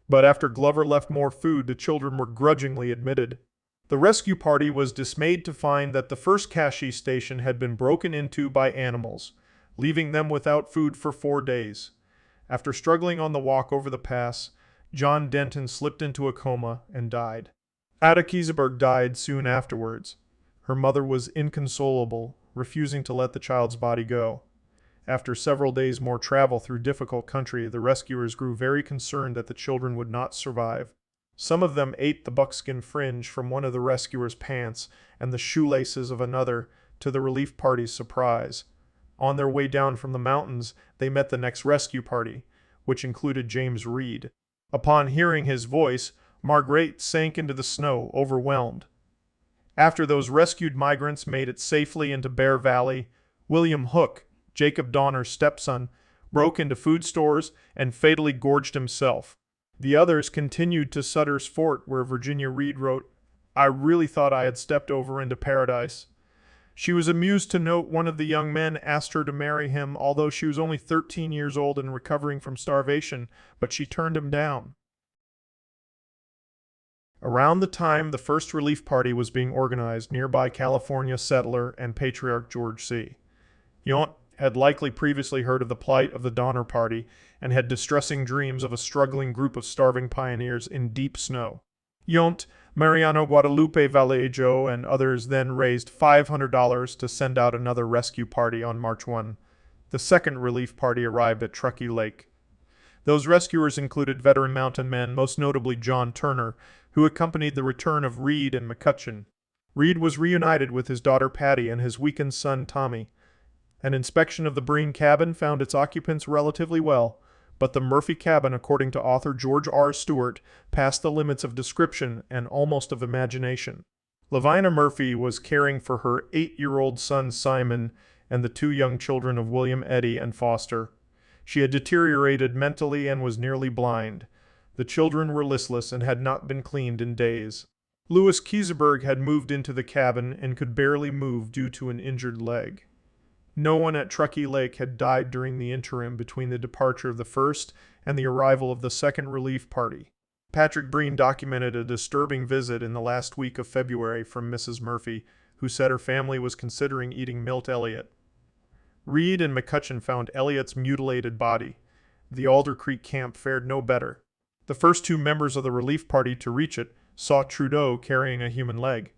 but after Glover left more food, the children were grudgingly admitted. The rescue party was dismayed to find that the first cache station had been broken into by animals. leaving them without food for 4 days. After struggling on the walk over the pass, John Denton slipped into a coma and died. Ada Kieseberg died soon afterwards. Her mother was inconsolable, refusing to let the child's body go. After several days more travel through difficult country, the rescuers grew very concerned that the children would not survive. Some of them ate the buckskin fringe from one of the rescuers' pants and the shoelaces of another, to the relief party's surprise. On their way down from the mountains, they met the next rescue party, which included James Reed. Upon hearing his voice, Margaret sank into the snow, overwhelmed. After those rescued migrants made it safely into Bear Valley, William Hook, Jacob Donner's stepson, broke into food stores and fatally gorged himself. The others continued to Sutter's Fort, where Virginia Reed wrote, "I really thought I had stepped over into paradise." She was amused to note one of the young men asked her to marry him, although she was only 13 years old and recovering from starvation, but she turned him down. Around the time the first relief party was being organized, nearby California settler and patriarch George C. Yount had likely previously heard of the plight of the Donner Party and had distressing dreams of a struggling group of starving pioneers in deep snow. Yount, Mariano Guadalupe Vallejo, and others then raised $500 to send out another rescue party on March 1. The second relief party arrived at Truckee Lake. Those rescuers included veteran mountain men, most notably John Turner, who accompanied the return of Reed and McCutcheon. Reed was reunited with his daughter Patty and his weakened son Tommy. An inspection of the Breen cabin found its occupants relatively well, but the Murphy cabin, according to author George R. Stewart, passed the limits of description and almost of imagination. Lavina Murphy was caring for her 8-year-old son Simon and the 2 young children of William Eddy and Foster. She had deteriorated mentally and was nearly blind. The children were listless and had not been cleaned in days. Louis Kieseberg had moved into the cabin and could barely move due to an injured leg. No one at Truckee Lake had died during the interim between the departure of the first and the arrival of the second relief party. Patrick Breen documented a disturbing visit in the last week of February from Mrs. Murphy, who said her family was considering eating Milt Elliott. Reed and McCutcheon found Elliott's mutilated body. The Alder Creek camp fared no better. The first 2 members of the relief party to reach it saw Trudeau carrying a human leg.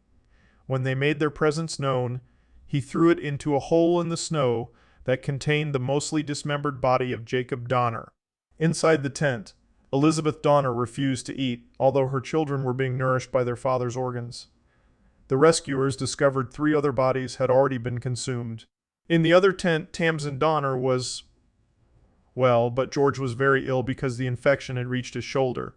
When they made their presence known, he threw it into a hole in the snow that contained the mostly dismembered body of Jacob Donner. Inside the tent, Elizabeth Donner refused to eat, although her children were being nourished by their father's organs. The rescuers discovered 3 other bodies had already been consumed. In the other tent, Tamsin Donner was well, but George was very ill because the infection had reached his shoulder.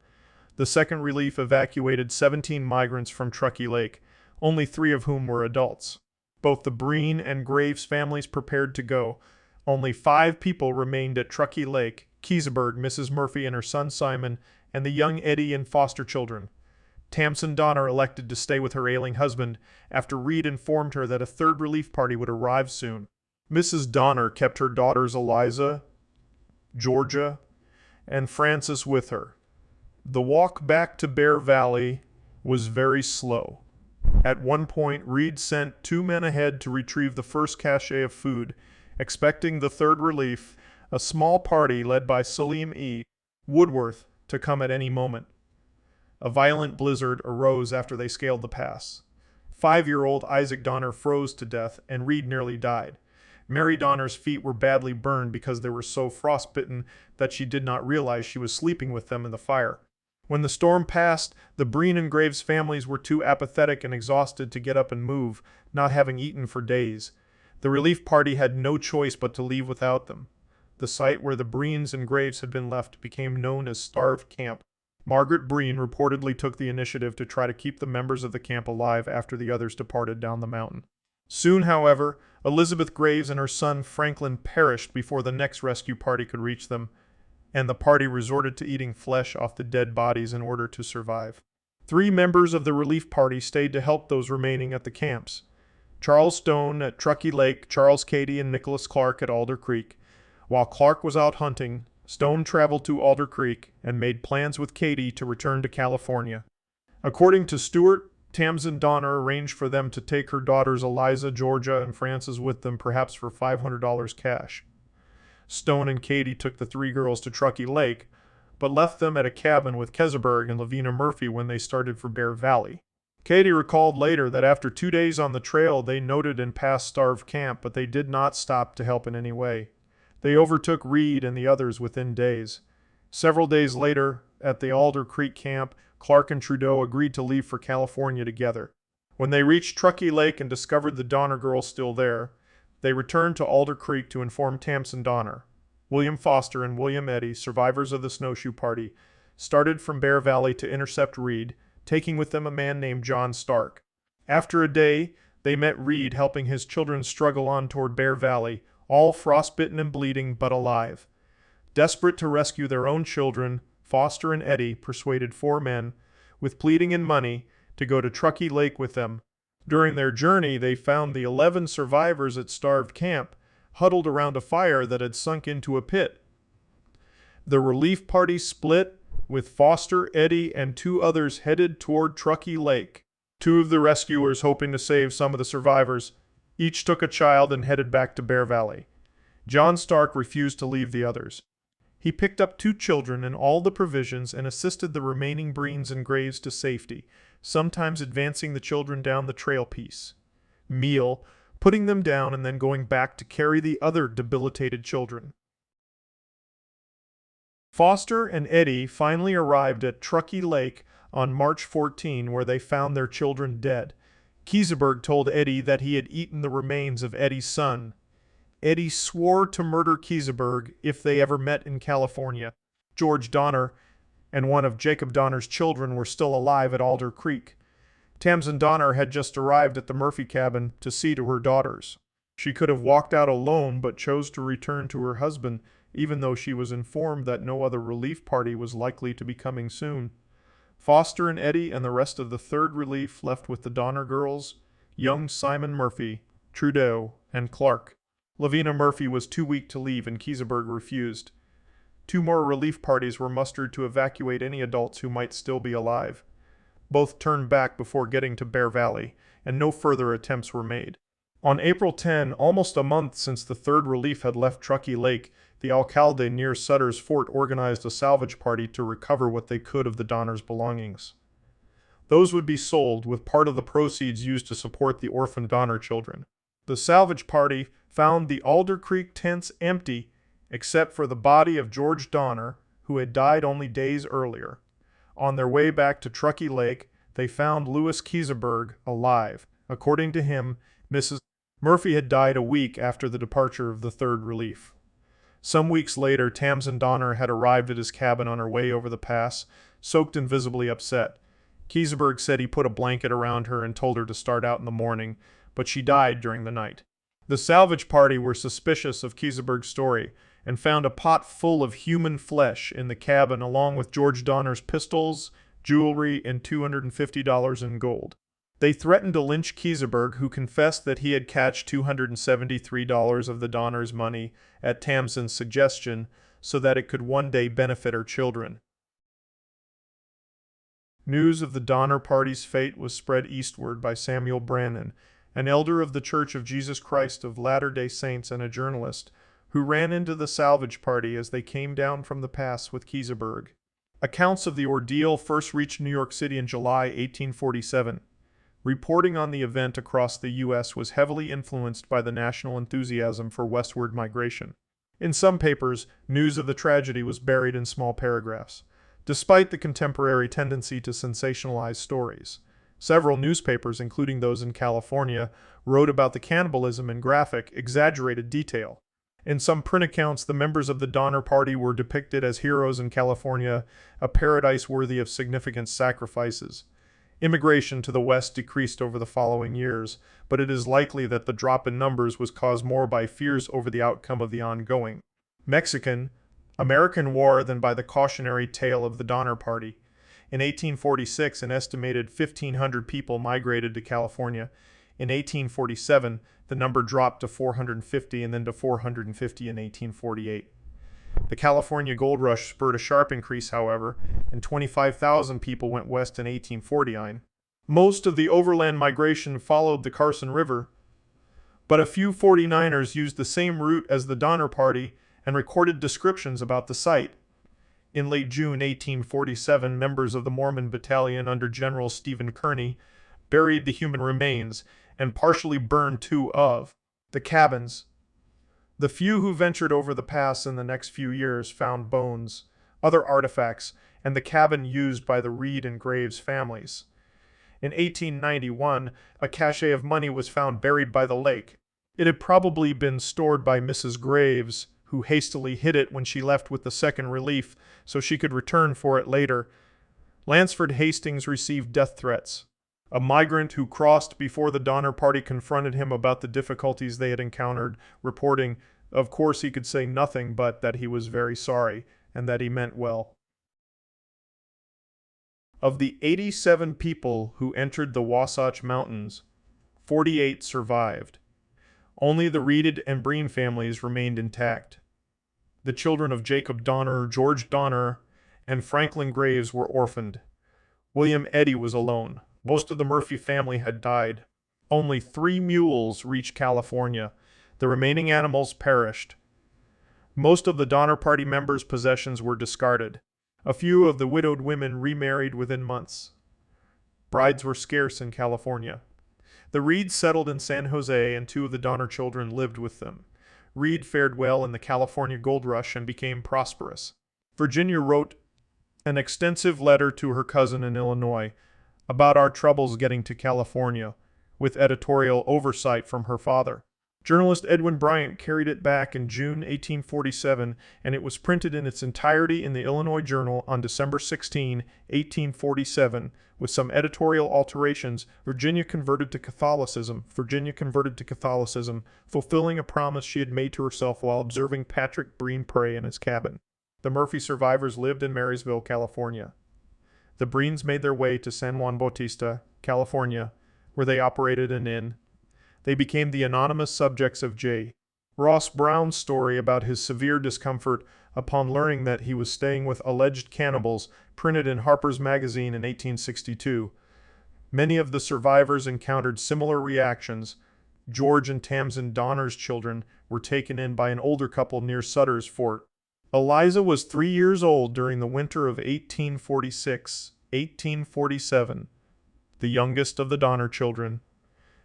The second relief evacuated 17 migrants from Truckee Lake, only 3 of whom were adults. Both the Breen and Graves families prepared to go. Only 5 people remained at Truckee Lake: Kieseberg, Mrs. Murphy and her son Simon, and the young Eddy and foster children. Tamsin Donner elected to stay with her ailing husband after Reed informed her that a third relief party would arrive soon. Mrs. Donner kept her daughters Eliza, Georgia, and Frances with her. The walk back to Bear Valley was very slow. At one point, Reed sent 2 men ahead to retrieve the first cache of food, expecting the third relief, a small party led by Salim E. Woodworth, to come at any moment. A violent blizzard arose after they scaled the pass. 5-year-old Isaac Donner froze to death, and Reed nearly died. Mary Donner's feet were badly burned because they were so frostbitten that she did not realize she was sleeping with them in the fire. When the storm passed, the Breen and Graves families were too apathetic and exhausted to get up and move, not having eaten for days. The relief party had no choice but to leave without them. The site where the Breens and Graves had been left became known as Starved Camp. Margaret Breen reportedly took the initiative to try to keep the members of the camp alive after the others departed down the mountain. Soon, however, Elizabeth Graves and her son Franklin perished before the next rescue party could reach them, and the party resorted to eating flesh off the dead bodies in order to survive. 3 members of the relief party stayed to help those remaining at the camps: Charles Stone at Truckee Lake, Charles Cady and Nicholas Clark at Alder Creek. While Clark was out hunting, Stone traveled to Alder Creek and made plans with Cady to return to California. According to Stewart, Tamsin Donner arranged for them to take her daughters Eliza, Georgia, and Frances with them, perhaps for $500 cash. Stone and Katie took the three girls to Truckee Lake, but left them at a cabin with Keseberg and Lavina Murphy when they started for Bear Valley. Katie recalled later that after 2 days on the trail, they noted and passed Starved Camp, but they did not stop to help in any way. They overtook Reed and the others within days. Several days later, at the Alder Creek camp, Clark and Trudeau agreed to leave for California together. When they reached Truckee Lake and discovered the Donner girls still there, they returned to Alder Creek to inform Tamsen Donner. William Foster and William Eddy, survivors of the snowshoe party, started from Bear Valley to intercept Reed, taking with them a man named John Stark. After a day, they met Reed helping his children struggle on toward Bear Valley, all frostbitten and bleeding but alive. Desperate to rescue their own children, Foster and Eddy persuaded 4 men, with pleading and money, to go to Truckee Lake with them. During their journey, they found the 11 survivors at Starved Camp, huddled around a fire that had sunk into a pit. The relief party split, with Foster, Eddy, and 2 others headed toward Truckee Lake. 2 of the rescuers, hoping to save some of the survivors, each took a child and headed back to Bear Valley. John Stark refused to leave the others. He picked up 2 children and all the provisions and assisted the remaining Breens and Graves to safety, sometimes advancing the children down the trail piece meal, putting them down and then going back to carry the other debilitated children. Foster and Eddy finally arrived at Truckee Lake on March 14, where they found their children dead. Keseberg told Eddy that he had eaten the remains of Eddy's son. Eddy swore to murder Keseberg if they ever met in California. George Donner and one of Jacob Donner's children were still alive at Alder Creek. Tamsen Donner had just arrived at the Murphy cabin to see to her daughters. She could have walked out alone but chose to return to her husband, even though she was informed that no other relief party was likely to be coming soon. Foster and Eddy and the rest of the 3rd Relief left with the Donner girls, young Simon Murphy, Trudeau, and Clark. Lavina Murphy was too weak to leave and Keseberg refused. 2 more relief parties were mustered to evacuate any adults who might still be alive. Both turned back before getting to Bear Valley, and no further attempts were made. On April 10, almost a month since the 3rd Relief had left Truckee Lake, the alcalde near Sutter's Fort organized a salvage party to recover what they could of the Donners' belongings. Those would be sold, with part of the proceeds used to support the orphaned Donner children. The salvage party found the Alder Creek tents empty, except for the body of George Donner, who had died only days earlier. On their way back to Truckee Lake, they found Louis Keseberg alive. According to him, Mrs. Murphy had died a week after the departure of the 3rd Relief. Some weeks later, Tamsen Donner had arrived at his cabin on her way over the pass, soaked and visibly upset. Keseberg said he put a blanket around her and told her to start out in the morning, but she died during the night. The salvage party were suspicious of Keseberg's story and found a pot full of human flesh in the cabin along with George Donner's pistols, jewelry, and $250 in gold. They threatened to lynch Keseberg, who confessed that he had cached $273 of the Donner's money at Tamsen's suggestion so that it could one day benefit her children. News of the Donner Party's fate was spread eastward by Samuel Brannan, an elder of the Church of Jesus Christ of Latter-day Saints and a journalist, who ran into the salvage party as they came down from the pass with Keseberg. Accounts of the ordeal first reached New York City in July 1847. Reporting on the event across the U.S. was heavily influenced by the national enthusiasm for westward migration. In some papers, news of the tragedy was buried in small paragraphs, despite the contemporary tendency to sensationalize stories. Several newspapers, including those in California, wrote about the cannibalism in graphic, exaggerated detail. In some print accounts, the members of the Donner Party were depicted as heroes in California, a paradise worthy of significant sacrifices. Immigration to the West decreased over the following years, but it is likely that the drop in numbers was caused more by fears over the outcome of the ongoing Mexican-American War than by the cautionary tale of the Donner Party. In 1846, an estimated 1,500 people migrated to California. In 1847, the number dropped to 450 and then to 450 in 1848. The California gold rush spurred a sharp increase, however, and 25,000 people went west in 1849. Most of the overland migration followed the Carson River, but a few 49ers used the same route as the Donner Party and recorded descriptions about the site. In late June 1847, members of the Mormon Battalion under General Stephen Kearny buried the human remains and partially burned two of the cabins. The few who ventured over the pass in the next few years found bones, other artifacts, and the cabin used by the Reed and Graves families. In 1891, a cache of money was found buried by the lake. It had probably been stored by Mrs. Graves, who hastily hid it when she left with the Second Relief so she could return for it later. Lansford Hastings received death threats. A migrant who crossed before the Donner Party confronted him about the difficulties they had encountered, reporting, of course he could say nothing but that he was very sorry and that he meant well. Of the 87 people who entered the Wasatch Mountains, 48 survived. Only the Reed and Breen families remained intact. The children of Jacob Donner, George Donner, and Franklin Graves were orphaned. William Eddy was alone. Most of the Murphy family had died. Only 3 mules reached California. The remaining animals perished. Most of the Donner Party members' possessions were discarded. A few of the widowed women remarried within months. Brides were scarce in California. The Reeds settled in San Jose, and 2 of the Donner children lived with them. Reed fared well in the California gold rush and became prosperous. Virginia wrote an extensive letter to her cousin in Illinois about our troubles getting to California, with editorial oversight from her father. Journalist Edwin Bryant carried it back in June 1847, and it was printed in its entirety in the Illinois Journal on December 16, 1847, with some editorial alterations. Virginia converted to Catholicism, fulfilling a promise she had made to herself while observing Patrick Breen pray in his cabin. The Murphy survivors lived in Marysville, California. The Breens made their way to San Juan Bautista, California, where they operated an inn. They became the anonymous subjects of J. Ross Brown's story about his severe discomfort upon learning that he was staying with alleged cannibals, printed in Harper's Magazine in 1862. Many of the survivors encountered similar reactions. George and Tamsin Donner's children were taken in by an older couple near Sutter's Fort. Eliza was 3 years old during the winter of 1846-1847, the youngest of the Donner children.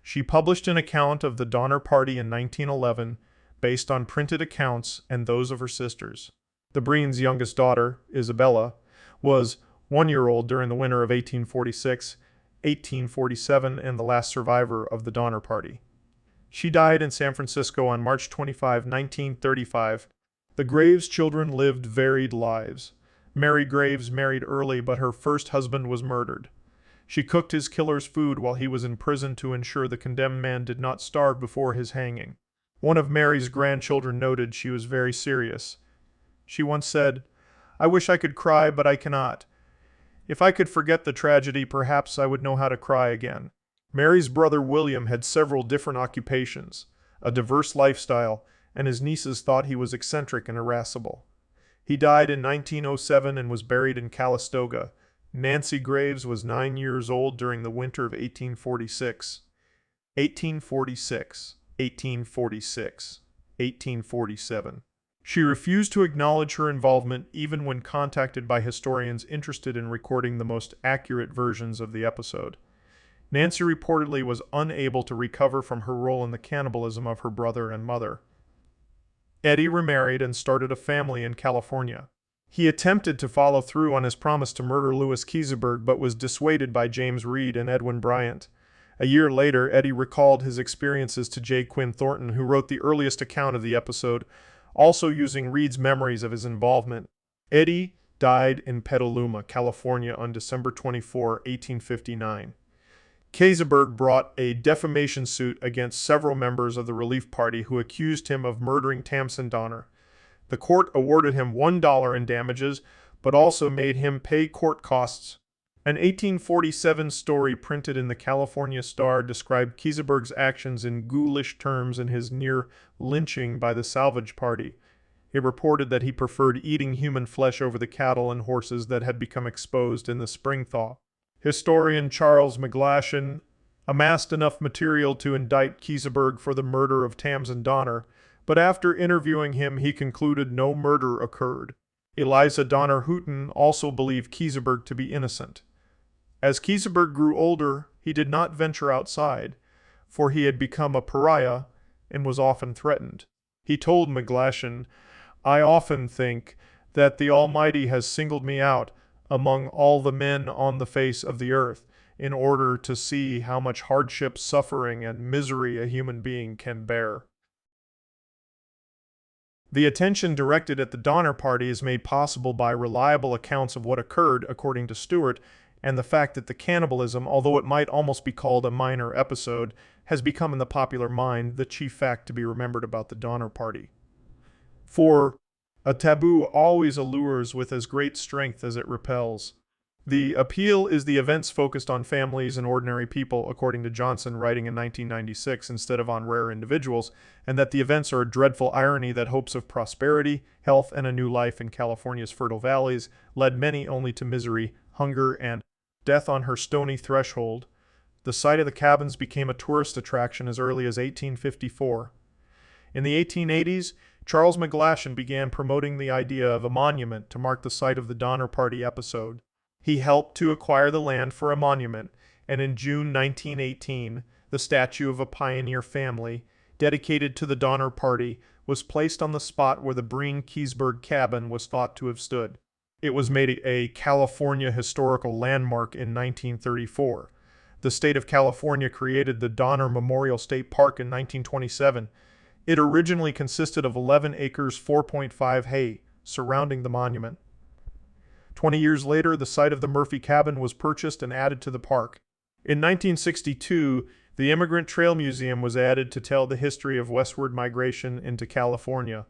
She published an account of the Donner Party in 1911, based on printed accounts and those of her sisters. The Breens' youngest daughter, Isabella, was 1 year old during the winter of 1846-1847 and the last survivor of the Donner Party. She died in San Francisco on March 25, 1935. The Graves children lived varied lives. Mary Graves married early, but her first husband was murdered. She cooked his killer's food while he was in prison to ensure the condemned man did not starve before his hanging. One of Mary's grandchildren noted she was very serious. She once said, "I wish I could cry, but I cannot. If I could forget the tragedy, perhaps I would know how to cry again." Mary's brother William had several different occupations, a diverse lifestyle, and his nieces thought he was eccentric and irascible. He died in 1907 and was buried in Calistoga. Nancy Graves was 9 years old during the winter of 1846. 1847. She refused to acknowledge her involvement even when contacted by historians interested in recording the most accurate versions of the episode. Nancy reportedly was unable to recover from her role in the cannibalism of her brother and mother. Eddy remarried and started a family in California. He attempted to follow through on his promise to murder Louis Kieseberg, but was dissuaded by James Reed and Edwin Bryant. A year later, Eddy recalled his experiences to J. Quinn Thornton, who wrote the earliest account of the episode, also using Reed's memories of his involvement. Eddy died in Petaluma, California on December 24, 1859. Kieseberg brought a defamation suit against several members of the Relief Party who accused him of murdering Tamsin Donner. The court awarded him $1 in damages, but also made him pay court costs. An 1847 story printed in the California Star described Kieseberg's actions in ghoulish terms and his near lynching by the Salvage Party. It reported that he preferred eating human flesh over the cattle and horses that had become exposed in the spring thaw. Historian Charles McGlashan amassed enough material to indict Kieseberg for the murder of Tamsin Donner, but after interviewing him, he concluded no murder occurred. Eliza Donner Houghton also believed Kieseberg to be innocent. As Kieseberg grew older, he did not venture outside, for he had become a pariah and was often threatened. He told McGlashan, "I often think that the Almighty has singled me out among all the men on the face of the earth in order to see how much hardship, suffering, and misery a human being can bear." The attention directed at the Donner Party is made possible by reliable accounts of what occurred, according to Stewart, and the fact that the cannibalism, although it might almost be called a minor episode, has become in the popular mind the chief fact to be remembered about the Donner Party. For a taboo always allures with as great strength as it repels. The appeal is the events focused on families and ordinary people, according to Johnson, writing in 1996, instead of on rare individuals, and that the events are a dreadful irony that hopes of prosperity, health, and a new life in California's fertile valleys led many only to misery, hunger, and death on her stony threshold. The site of the cabins became a tourist attraction as early as 1854. In the 1880s, Charles McGlashan began promoting the idea of a monument to mark the site of the Donner Party episode. He helped to acquire the land for a monument, and in June 1918, the statue of a pioneer family, dedicated to the Donner Party, was placed on the spot where the Breen-Keseberg cabin was thought to have stood. It was made a California historical landmark in 1934. The state of California created the Donner Memorial State Park in 1927. It originally consisted of 11 acres, 4.5 hay, surrounding the monument. 20 years later, the site of the Murphy Cabin was purchased and added to the park. In 1962, the Immigrant Trail Museum was added to tell the history of westward migration into California.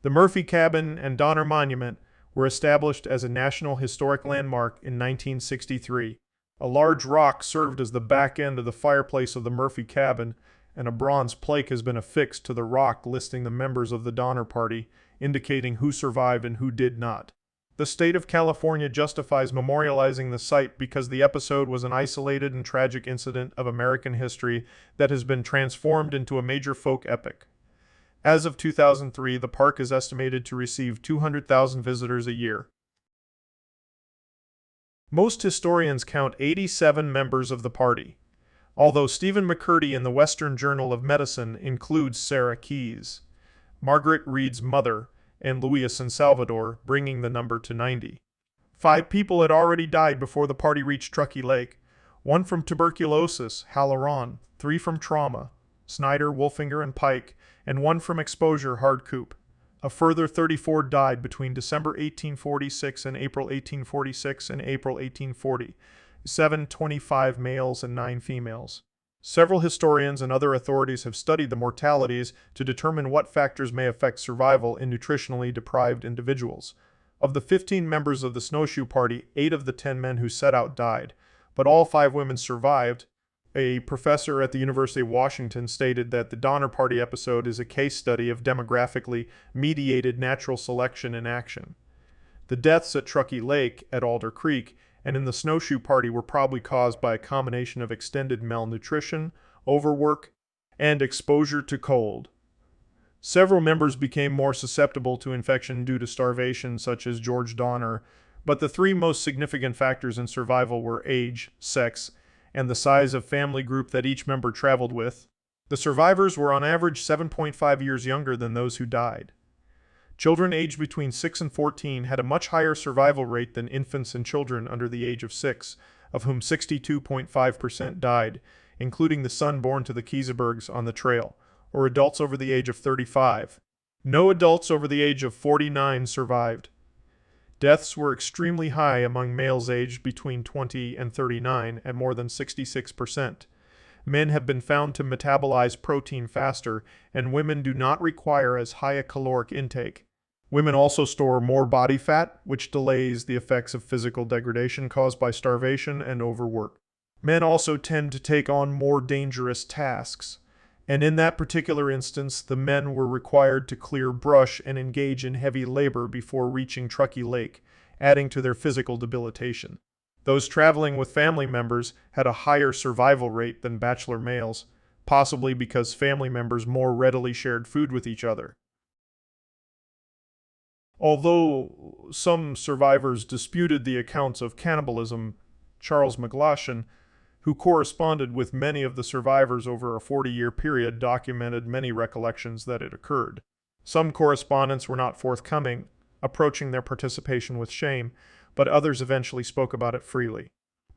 The Murphy Cabin and Donner Monument were established as a National Historic Landmark in 1963. A large rock served as the back end of the fireplace of the Murphy Cabin, and a bronze plaque has been affixed to the rock listing the members of the Donner Party, indicating who survived and who did not. The state of California justifies memorializing the site because the episode was an isolated and tragic incident of American history that has been transformed into a major folk epic. As of 2003, the park is estimated to receive 200,000 visitors a year. Most historians count 87 members of the party, although Stephen McCurdy in the Western Journal of Medicine includes Sarah Keyes, Margaret Reed's mother, and Luis San Salvador, bringing the number to 90. 5 people had already died before the party reached Truckee Lake, 1 from tuberculosis, Halloran, 3 from trauma, Snyder, Wolfinger, and Pike, and 1 from exposure, Hardcoop. A further 34 died between December 1846 and April 1846 and April 1840, 25 males and 9 females. Several historians and other authorities have studied the mortalities to determine what factors may affect survival in nutritionally deprived individuals. Of the 15 members of the snowshoe party, 8 of the 10 men who set out died, but all 5 women survived. A professor at the University of Washington stated that the Donner Party episode is a case study of demographically mediated natural selection in action. The deaths at Truckee Lake, at Alder Creek, and in the snowshoe party were probably caused by a combination of extended malnutrition, overwork, and exposure to cold. Several members became more susceptible to infection due to starvation, such as George Donner, but the 3 most significant factors in survival were age, sex, and the size of family group that each member traveled with. The survivors were on average 7.5 years younger than those who died. Children aged between 6 and 14 had a much higher survival rate than infants and children under the age of 6, of whom 62.5% died, including the son born to the Kesebergs on the trail, or adults over the age of 35. No adults over the age of 49 survived. Deaths were extremely high among males aged between 20 and 39 at more than 66%. Men have been found to metabolize protein faster, and women do not require as high a caloric intake. Women also store more body fat, which delays the effects of physical degradation caused by starvation and overwork. Men also tend to take on more dangerous tasks, and in that particular instance, the men were required to clear brush and engage in heavy labor before reaching Truckee Lake, adding to their physical debilitation. Those traveling with family members had a higher survival rate than bachelor males, possibly because family members more readily shared food with each other. Although some survivors disputed the accounts of cannibalism, Charles McGlashan, who corresponded with many of the survivors over a 40-year period, documented many recollections that it occurred. Some correspondents were not forthcoming, approaching their participation with shame, but others eventually spoke about it freely.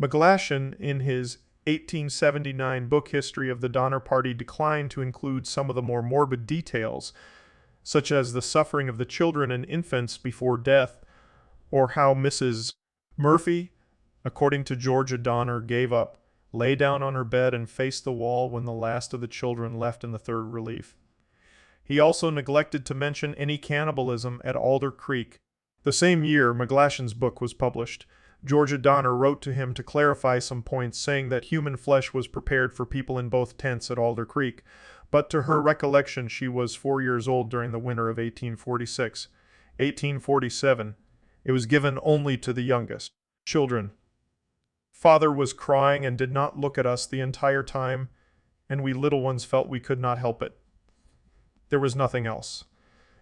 McGlashan, in his 1879 book History of the Donner Party, declined to include some of the more morbid details, such as the suffering of the children and infants before death, or how Mrs. Murphy, according to Georgia Donner, gave up, lay down on her bed, and faced the wall when the last of the children left in the third relief. He also neglected to mention any cannibalism at Alder Creek. The same year McGlashan's book was published, Georgia Donner wrote to him to clarify some points, saying that human flesh was prepared for people in both tents at Alder Creek, but to her recollection she was 4 years old during the winter of 1846. 1847. It was given only to the youngest children. Father was crying and did not look at us the entire time, and we little ones felt we could not help it. There was nothing else.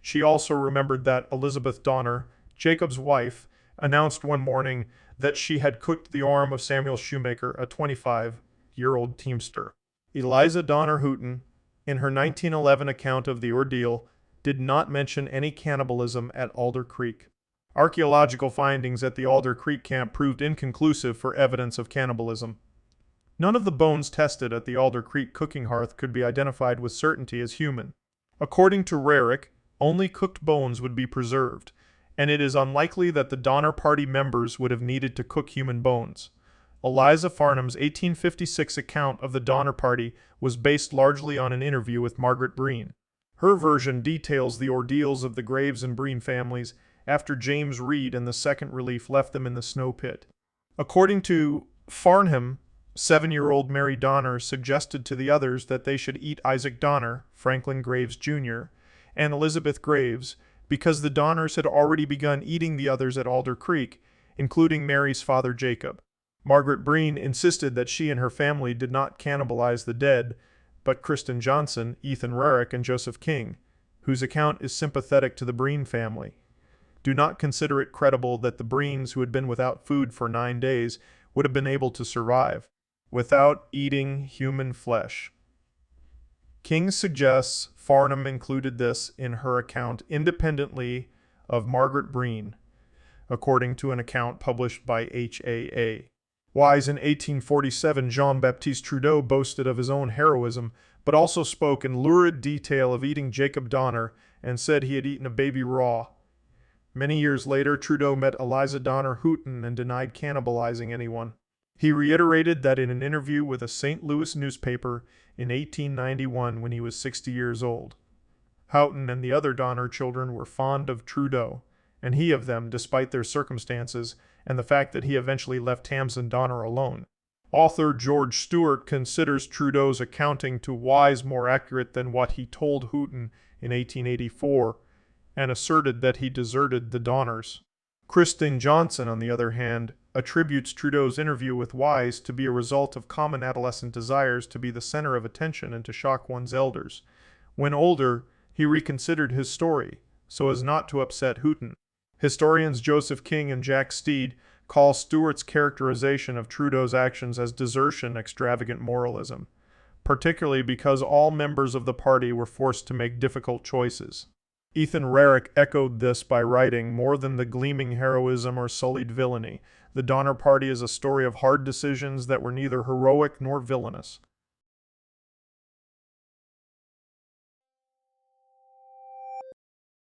She also remembered that Elizabeth Donner, Jacob's wife, announced one morning that she had cooked the arm of Samuel Shoemaker, a 25-year-old teamster. Eliza Donner Houghton, in her 1911 account of the ordeal, did not mention any cannibalism at Alder Creek. Archaeological findings at the Alder Creek camp proved inconclusive for evidence of cannibalism. None of the bones tested at the Alder Creek cooking hearth could be identified with certainty as human. According to Rarick, only cooked bones would be preserved, and it is unlikely that the Donner Party members would have needed to cook human bones. Eliza Farnham's 1856 account of the Donner Party was based largely on an interview with Margaret Breen. Her version details the ordeals of the Graves and Breen families after James Reed and the Second Relief left them in the snow pit. According to Farnham, 7-year-old Mary Donner suggested to the others that they should eat Isaac Donner, Franklin Graves Jr., and Elizabeth Graves, because the Donners had already begun eating the others at Alder Creek, including Mary's father Jacob. Margaret Breen insisted that she and her family did not cannibalize the dead, but Kristen Johnson, Ethan Rarick, and Joseph King, whose account is sympathetic to the Breen family, do not consider it credible that the Breens, who had been without food for 9 days, would have been able to survive without eating human flesh. King suggests Farnham included this in her account independently of Margaret Breen, according to an account published by HAA. Wise in 1847, Jean-Baptiste Trudeau boasted of his own heroism, but also spoke in lurid detail of eating Jacob Donner and said he had eaten a baby raw. Many years later, Trudeau met Eliza Donner Houghton and denied cannibalizing anyone. He reiterated that in an interview with a St. Louis newspaper in 1891 when he was 60 years old. Houghton and the other Donner children were fond of Trudeau, and he of them, despite their circumstances and the fact that he eventually left Tamsin Donner alone. Author George Stewart considers Trudeau's accounting to Wise more accurate than what he told Houghton in 1884, and asserted that he deserted the Donners. Kristen Johnson, on the other hand, attributes Trudeau's interview with Wise to be a result of common adolescent desires to be the center of attention and to shock one's elders. When older, he reconsidered his story, so as not to upset Houghton. Historians Joseph King and Jack Steed call Stewart's characterization of Trudeau's actions as desertion extravagant moralism, particularly because all members of the party were forced to make difficult choices. Ethan Rarick echoed this by writing, "More than the gleaming heroism or sullied villainy, the Donner Party is a story of hard decisions that were neither heroic nor villainous.